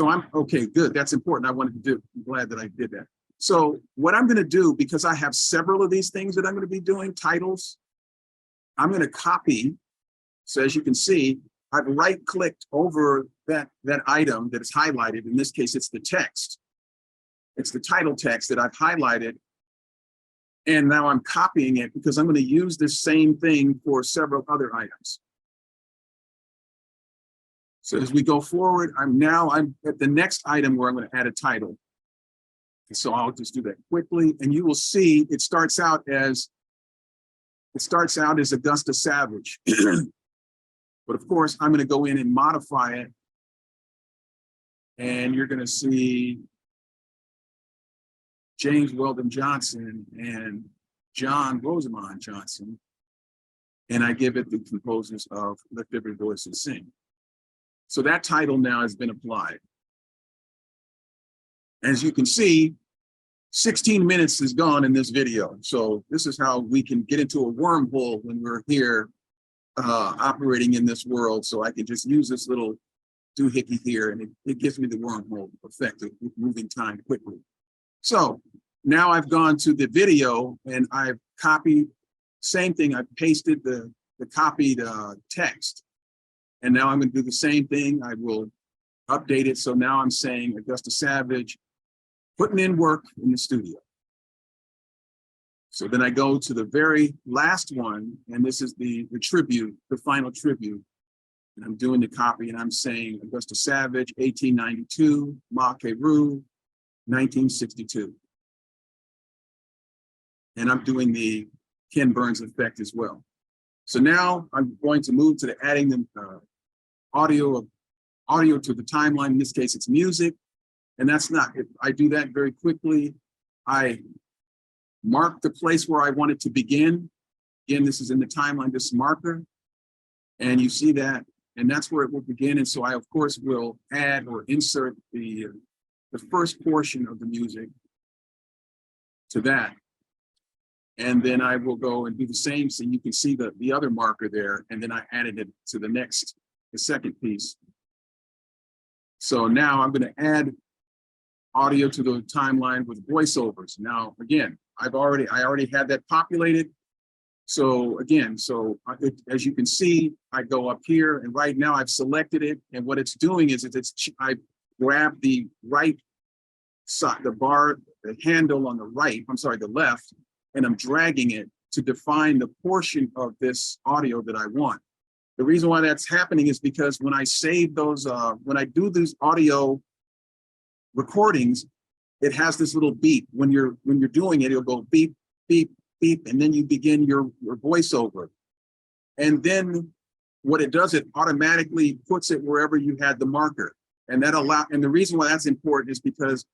I'm okay, good. That's important. I wanted to do. I'm glad that I did that. So what I'm going to do, because I have several of these things that I'm going to be doing, titles, I'm going to copy. So as you can see, I've right-clicked over that item that is highlighted. In this case, it's the text. It's the title text that I've highlighted. And now I'm copying it because I'm going to use this same thing for several other items. So as we go forward, I'm at the next item where I'm going to add a title. So I'll just do that quickly. And you will see it starts out as it starts out as Augusta Savage. But of course, I'm going to go in and modify it. And you're going to see James Weldon Johnson and John Rosamond Johnson. And I give it the composers of Lift Every Voice and Sing. So that title now has been applied. As you can see, 16 minutes is gone in this video. So this is how we can get into a wormhole when we're here operating in this world. So I can just use this little doohickey here, and it gives me the wormhole effect of moving time quickly. So now I've gone to the video and I've copied, same thing, I've pasted the copied text. And now I'm going to do the same thing. I will update it. So now I'm saying Augusta Savage, putting in work in the studio. So then I go to the very last one, and this is the tribute, the final tribute. And I'm doing the copy, and I'm saying Augusta Savage, 1892, Ma Keru, 1962. And I'm doing the Ken Burns effect as well. So now I'm going to move to the adding the audio to the timeline. In this case, it's music. And that's not, if I do that very quickly, I mark the place where I want it to begin. Again, this is in the timeline, this marker. And you see that, and that's where it will begin. And so I, of course, will add or insert the first portion of the music to that. And then I will go and do the same. So you can see the other marker there. And then I added it to the second piece. So now I'm going to add audio to the timeline with voiceovers. Now, again, I already had that populated. So again, as you can see, I go up here, and right now I've selected it. And what it's doing is I grab the right side, the handle on the right, the left, and I'm dragging it to define the portion of this audio that I want. The reason why that's happening is because when I save those, when I do these audio recordings, it has this little beep. When you're doing it, it'll go beep, beep, beep, and then you begin your voiceover. And then what it does, it automatically puts it wherever you had the marker. And the reason why that's important is because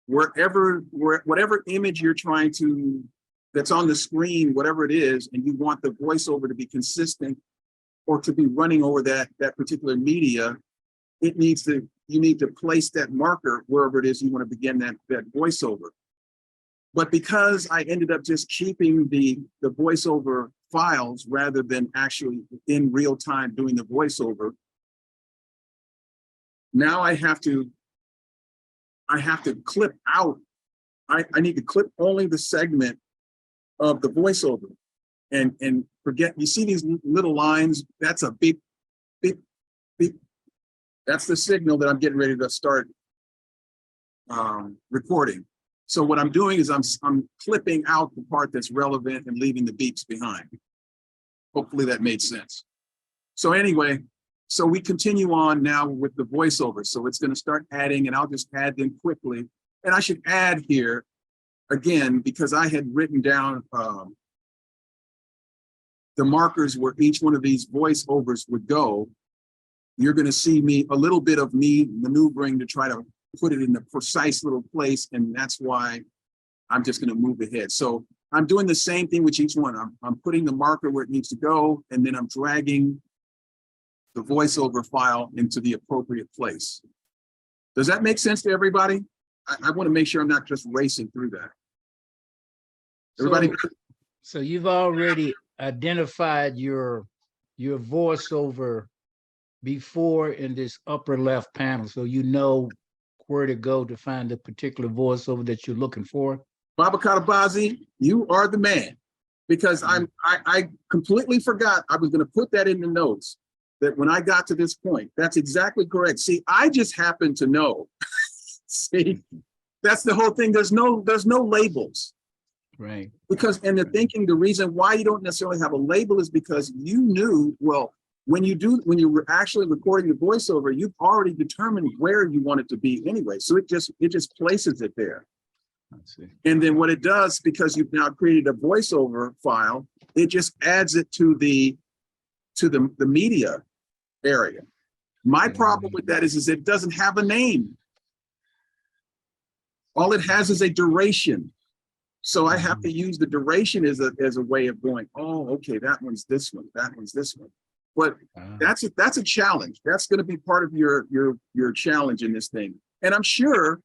whatever image you're trying to, that's on the screen, whatever it is, and you want the voiceover to be consistent or to be running over that particular media, you need to place that marker wherever it is you want to begin that voiceover. But because I ended up just keeping the voiceover files rather than actually in real time doing the voiceover, now I have to clip out. I need to clip only the segment of the voiceover and forget. You see these little lines? That's a beep, beep, beep. That's the signal that I'm getting ready to start recording. So what I'm doing is I'm clipping out the part that's relevant and leaving the beeps behind. Hopefully that made sense. So anyway, so we continue on now with the voiceover. So it's going to start adding, and I'll just add them quickly. And I should add here again, because I had written down the markers where each one of these voiceovers would go. You're going to see a little bit of me maneuvering to try to put it in the precise little place. And that's why I'm just going to move ahead. So I'm doing the same thing with each one. I'm putting the marker where it needs to go, and then I'm dragging the voiceover file into the appropriate place. Does that make sense to everybody? I want to make sure I'm not just racing through that. Everybody. So you've already identified your voiceover before in this upper left panel, so you know where to go to find the particular voiceover that you're looking for. Baba Katabazi, you are the man, because I completely forgot I was going to put that in the notes, that when I got to this point, that's exactly correct. See, I just happen to know. See, that's the whole thing. There's no labels. Right. Because, and the reason why you don't necessarily have a label is because you knew, well, when you were actually recording the voiceover, you've already determined where you want it to be anyway. So it just places it there. I see. And then what it does, because you've now created a voiceover file, it just adds it to the media area. My problem with that is it doesn't have a name. All it has is a duration. So I have to use the duration as a way of going, oh, okay, that one's this one, that one's this one. But that's a challenge. That's going to be part of your challenge in this thing. And I'm sure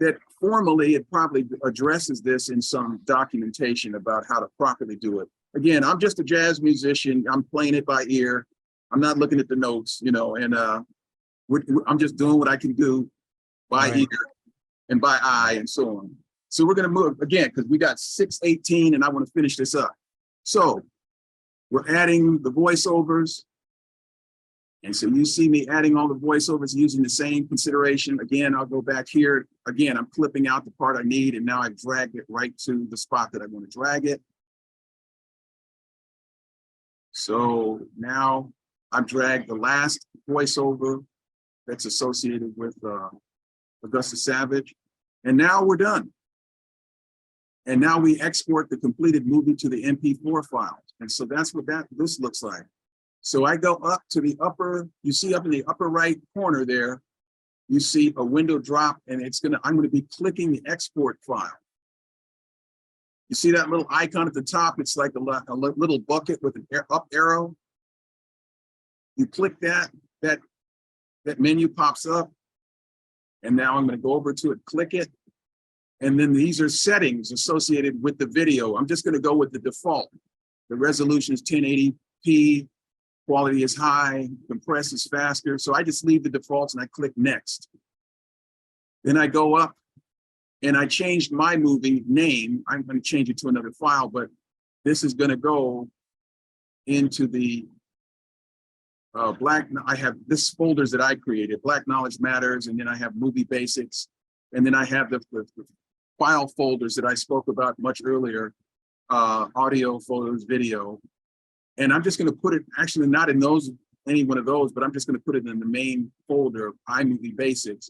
that formally it probably addresses this in some documentation about how to properly do it. Again, I'm just a jazz musician. I'm playing it by ear. I'm not looking at the notes, you know, and I'm just doing what I can do by ear and by eye and so on. So we're going to move again because we got 6:18 and I want to finish this up. So we're adding the voiceovers. And so you see me adding all the voiceovers using the same consideration. Again, I'll go back here. Again, I'm clipping out the part I need, and now I've dragged it right to the spot that I want to drag it. So now I've dragged the last voiceover that's associated with Augusta Savage. And now we're done. And now we export the completed movie to the MP4 file. And so that's what this looks like. So I go up to the upper, you see up in the upper right corner there, you see a window drop, and I'm gonna be clicking the export file. You see that little icon at the top? It's like a little bucket with an up arrow. You click that menu pops up. And now I'm gonna go over to it, click it. And then these are settings associated with the video. I'm just gonna go with the default. The resolution is 1080p. Quality is high, compress is faster. So I just leave the defaults and I click next. Then I go up and I changed my movie name. I'm going to change it to another file, but this is going to go into the I have this folders that I created, Black Knowledge Matters, and then I have Movie Basics. And then I have the file folders that I spoke about much earlier, audio folders, video. And I'm just going to put it actually not in any one of those, but I'm just going to put it in the main folder of iMovie Basics.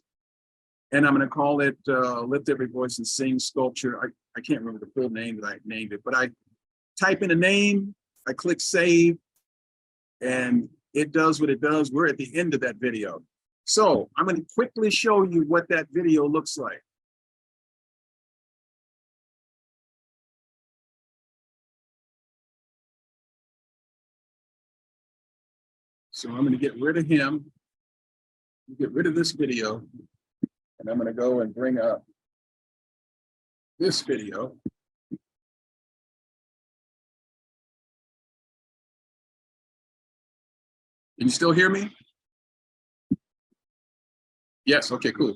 And I'm going to call it Lift Every Voice and Sing Sculpture. I can't remember the full name that I named it, but I type in a name, I click save, and it does what it does. We're at the end of that video. So I'm going to quickly show you what that video looks like. So I'm going to get rid of him, get rid of this video, and I'm going to go and bring up this video. Can you still hear me? Yes, okay, cool.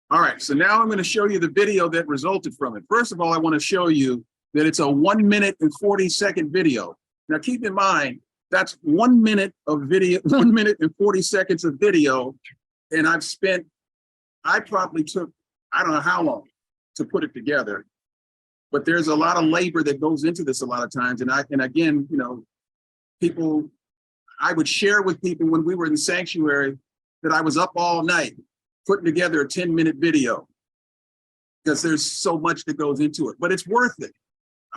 All right, so now I'm going to show you the video that resulted from it. First of all, I want to show you that it's a 1 minute and 40-second video. Now keep in mind, that's 1 minute of video, 1 minute and 40 seconds of video. And I probably took, I don't know how long to put it together, but there's a lot of labor that goes into this a lot of times. And again, you know, I would share with people when we were in the sanctuary that I was up all night putting together a 10-minute video because there's so much that goes into it, but it's worth it.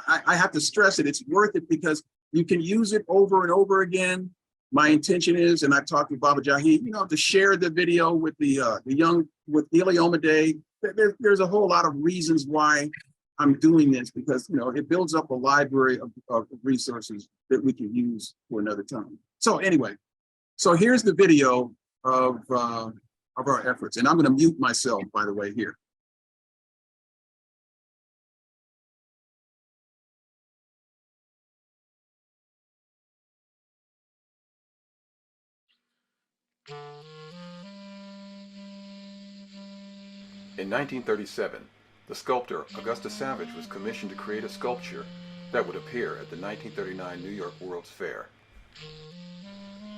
I have to stress it. It's worth it because you can use it over and over again. My intention is, and I've talked with Baba Jahid, you know, to share the video with the young, with Ilioma Day. There's a whole lot of reasons why I'm doing this because, you know, it builds up a library of resources that we can use for another time. So anyway, so here's the video of our efforts. And I'm going to mute myself, by the way, here. In 1937, the sculptor Augusta Savage was commissioned to create a sculpture that would appear at the 1939 New York World's Fair.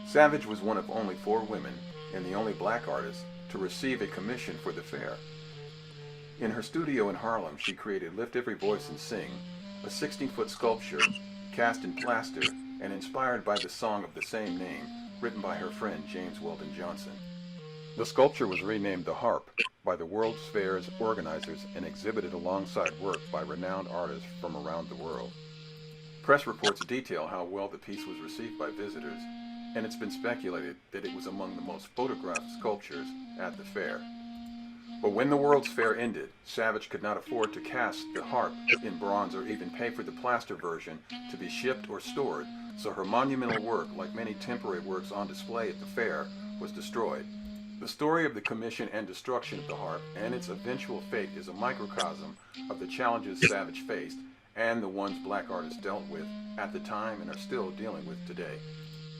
Savage was one of only 4 women and the only black artist to receive a commission for the fair. In her studio in Harlem, she created Lift Every Voice and Sing, a 16-foot sculpture cast in plaster and inspired by the song of the same name, written by her friend James Weldon Johnson. The sculpture was renamed the Harp by the World's Fair's organizers and exhibited alongside work by renowned artists from around the world. Press reports detail how well the piece was received by visitors, and it's been speculated that it was among the most photographed sculptures at the fair. But when the World's Fair ended, Savage could not afford to cast the harp in bronze or even pay for the plaster version to be shipped or stored, so her monumental work, like many temporary works on display at the fair, was destroyed. The story of the commission and destruction of the harp and its eventual fate is a microcosm of the challenges Savage faced and the ones black artists dealt with at the time and are still dealing with today.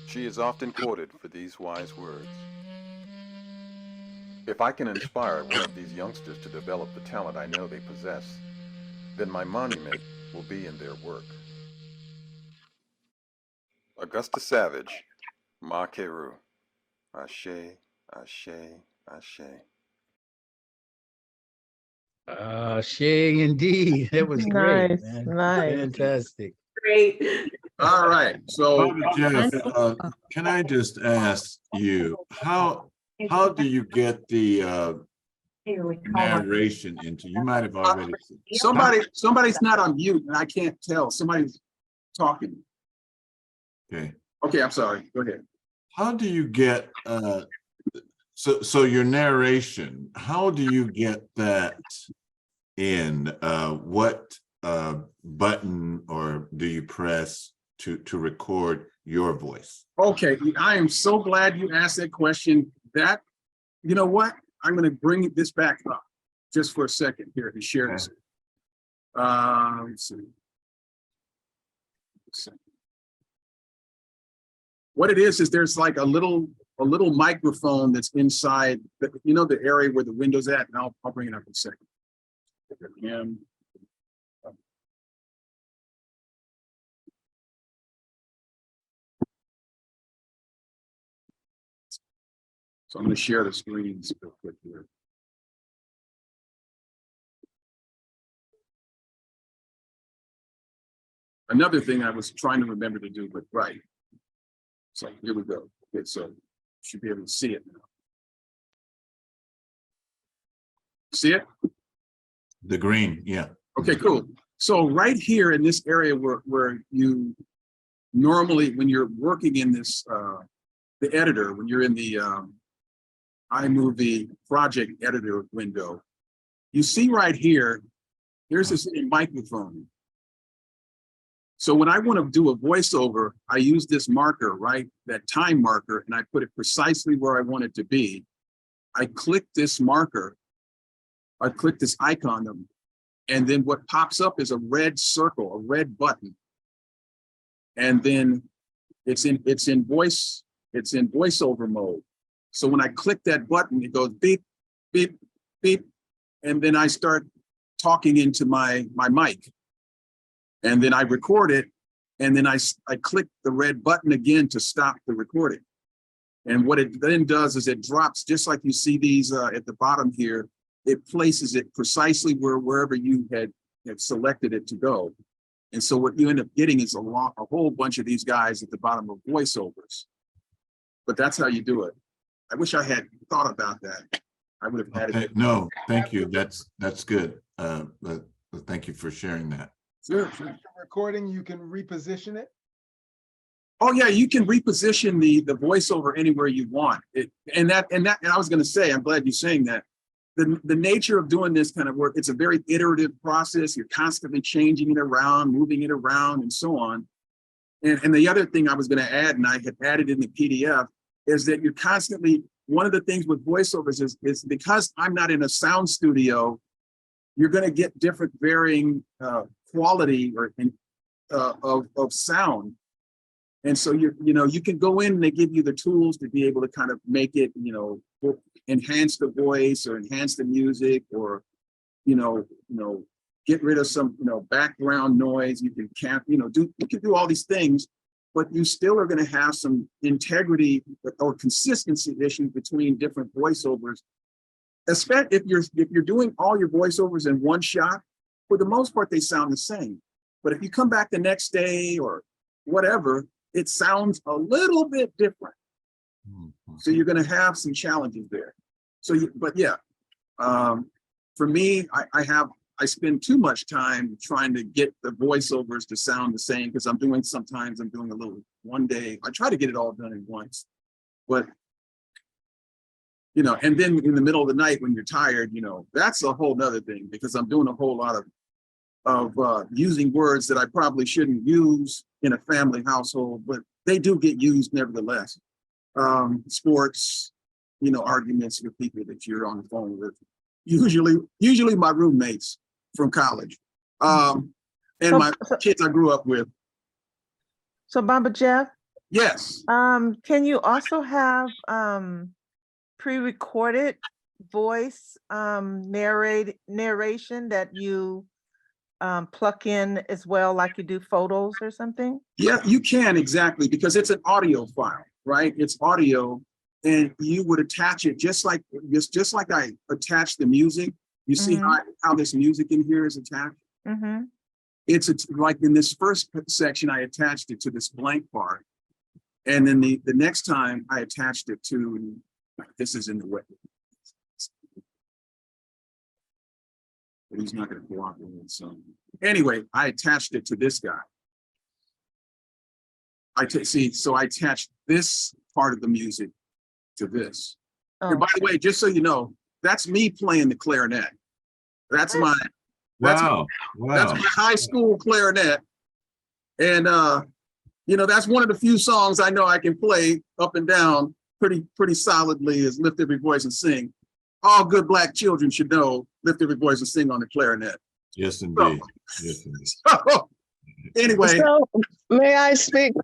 She is often quoted for these wise words: "If I can inspire one of these youngsters to develop the talent I know they possess, then my monument will be in their work." Augusta Savage, Ma Keru. Ashe, ashe, ashe. Shay, indeed. That was great, Nice, man. nice. Fantastic. Great. All right, so Bobby Jeff, can I just ask you, how do you get the narration into? You might have already. somebody's not on mute and I can't tell. Somebody's talking. Okay. Okay, I'm sorry. Go ahead. How do you get so your narration, how do you get that in? What button or do you press to record your voice? Okay, I am so glad you asked that question. That, you know what? I'm going to bring this back up just for a second here to share this. Let's see. What it is there's like a little microphone that's inside the, you know, the area where the window's at, and I'll bring it up in a second. So I'm going to share the screens real quick here. Another thing I was trying to remember to do, but right. So here we go. Okay, so you should be able to see it now. See it? The green, yeah. Okay, cool. So right here in this area where you normally, when you're working in this, the editor, when you're in the iMovie project editor window, you see right here, here's this microphone. So when I want to do a voiceover, I use this marker, right? That time marker, and I put it precisely where I want it to be. I click this marker, I click this icon, and then what pops up is a red circle, a red button. And then it's in voiceover mode. So when I click that button, it goes beep, beep, beep, and then I start talking into my mic. And then I record it, and then I click the red button again to stop the recording. And what it then does is it drops, just like you see these at the bottom here, it places it precisely wherever you had selected it to go. And so what you end up getting is a whole bunch of these guys at the bottom of voiceovers. But that's how you do it. I wish I had thought about that. I would have added it. No, thank you. That's good. But thank you for sharing that. Sure. After recording, you can reposition it. Oh yeah, you can reposition the voiceover anywhere you want. And I was going to say, I'm glad you're saying that. The nature of doing this kind of work, it's a very iterative process. You're constantly changing it around, moving it around, and so on. And the other thing I was going to add, and I had added in the PDF, is that you're constantly, one of the things with voiceovers is because I'm not in a sound studio, you're going to get different varying quality or of sound. And so you can go in and they give you the tools to be able to kind of make it, enhance the voice or enhance the music, or get rid of some background noise. You can do all these things, but you still are going to have some integrity or consistency issues between different voiceovers. Especially if you're doing all your voiceovers in one shot, for the most part they sound the same. But if you come back the next day or whatever, it sounds a little bit different. So you're going to have some challenges there. So, for me, I I spend too much time trying to get the voiceovers to sound the same because sometimes I'm doing a little one day. I try to get it all done at once, but and then in the middle of the night when you're tired, that's a whole nother thing because I'm doing a whole lot of using words that I probably shouldn't use in a family household, but they do get used nevertheless. Sports, arguments with people that you're on the phone with. Usually my roommates from college, and my kids I grew up with. So Baba Jeff, Yes. can you also have pre-recorded voice narration that you pluck in as well, like you do photos or something? Yeah, you can, exactly, because it's an audio file, right? It's audio, and you would attach it just like I attach the music. You see how this music in here is attached? It's like in this first section, I attached it to this blank part. And then the next time I attached it to, this is in the way. But he's not going to cooperate. So anyway, I attached it to this guy. So I attached this part of the music to this. And by the way, just so you know, that's me playing the clarinet. That's my that's my high school clarinet. And that's one of the few songs I know I can play up and down pretty solidly is Lift Every Voice and Sing. All good Black children should know Lift Every Voice and Sing on the clarinet. Yes, indeed. Yes, indeed. So, anyway. So, may I speak?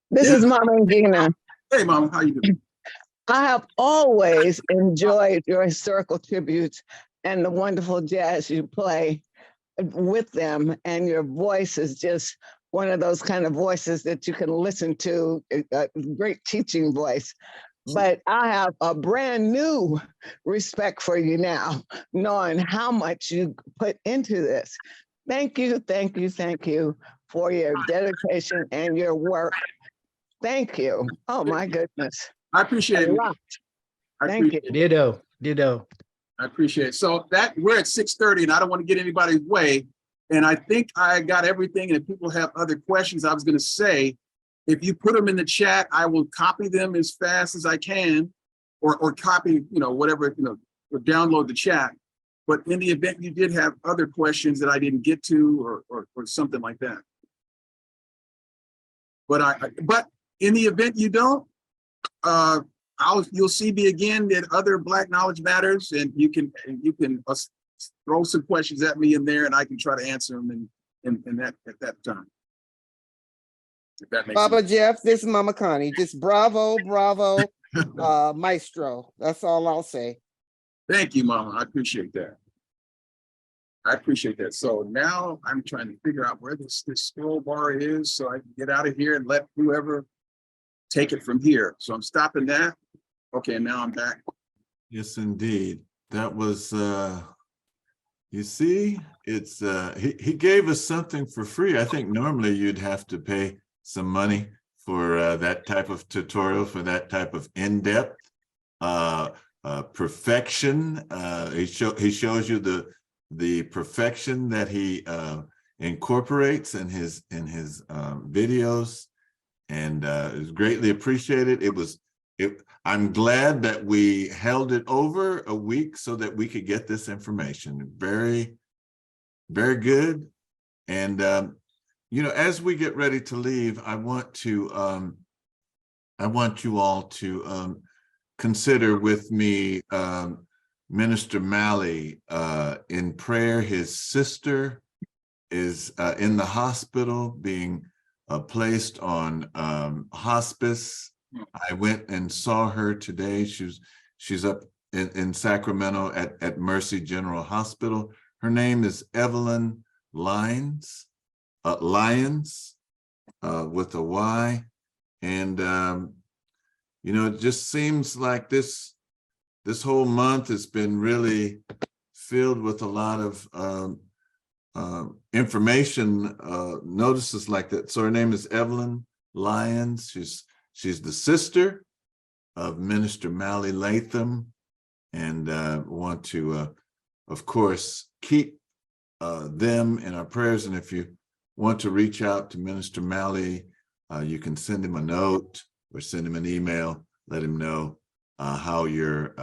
This is Mama Gina. Hey, Mama, how you doing? I have always enjoyed your historical tributes and the wonderful jazz you play with them. And your voice is just one of those kind of voices that you can listen to, a great teaching voice. But I have a brand new respect for you now, knowing how much you put into this. Thank you, thank you, thank you for your dedication and your work. Thank you. Oh my goodness. I appreciate it. Thank you. Ditto. I appreciate it. So we're at 6:30 and I don't want to get anybody's way. And I think I got everything. And if people have other questions, I was going to say, if you put them in the chat, I will copy them as fast as I can, or copy, whatever, or download the chat. But in the event you did have other questions that I didn't get to, or something like that. But in the event you don't, you'll see me again at other Black Knowledge Matters, and you can throw some questions at me in there, and I can try to answer them at that time. If that makes Baba sense. Jeff, this is Mama Connie. Just bravo, maestro. That's all I'll say. Thank you, Mama. I appreciate that. So now I'm trying to figure out where this scroll bar is so I can get out of here and let whoever take it from here. So I'm stopping that. Okay, now I'm back. Yes, indeed. That was, you see, it's, he gave us something for free. I think normally you'd have to pay some money for that type of tutorial, for that type of in-depth perfection. He shows you the perfection that he incorporates in his videos, and it's greatly appreciated. I'm glad that we held it over a week so that we could get this information. Very, very good. And as we get ready to leave, I want you all to consider with me Minister Malley in prayer. His sister is in the hospital, being placed on hospice. I went and saw her today. She's up in Sacramento at Mercy General Hospital. Her name is Evelyn Lyons with a Y. And it just seems like this whole month has been really filled with a lot of information, notices like that. So her name is Evelyn Lyons. She's the sister of Minister Malley Latham, and want to, of course, keep them in our prayers. And if you want to reach out to Minister Malley, you can send him a note or send him an email, let him know how you're,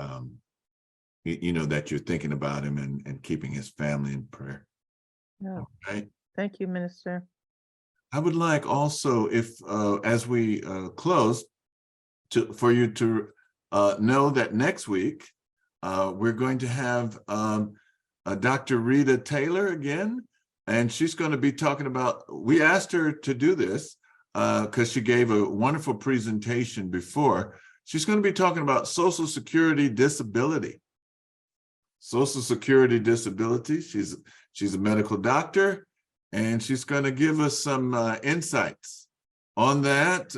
you know, that you're thinking about him and keeping his family in prayer. Yeah. Right. Thank you, Minister. I would like also, if as we close, for you to know that next week we're going to have Dr. Rita Taylor again, and she's going to be talking about. We asked her to do this because she gave a wonderful presentation before. She's going to be talking about Social Security disability. Social Security disability. She's a medical doctor, and she's going to give us some insights on that.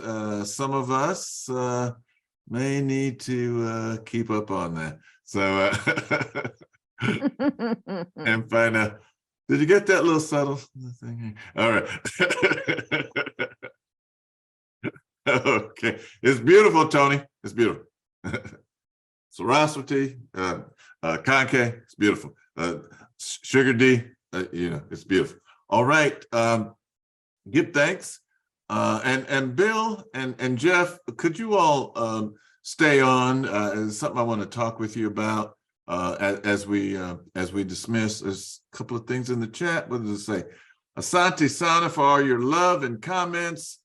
Some of us may need to keep up on that. So, and find out, did you get that little subtle thing? All right. Okay. It's beautiful, Tony. It's beautiful. Saraswati, Conke, it's beautiful. Sugar D, you know, it's beautiful. All right. Give thanks. And Bill and Jeff, could you all stay on? It's something I want to talk with you about as we dismiss. There's a couple of things in the chat. What does it say? Asante Sana for all your love and comments.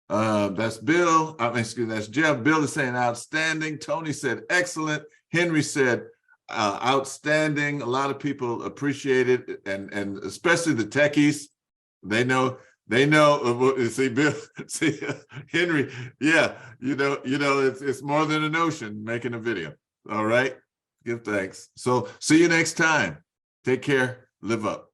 That's Bill. Excuse me, that's Jeff. Bill is saying outstanding. Tony said excellent. Henry said outstanding. A lot of people appreciate it, and especially the techies. They know. See, Bill. See, Henry. Yeah, you know. It's more than a notion making a video. All right. Give thanks. So see you next time. Take care. Live up.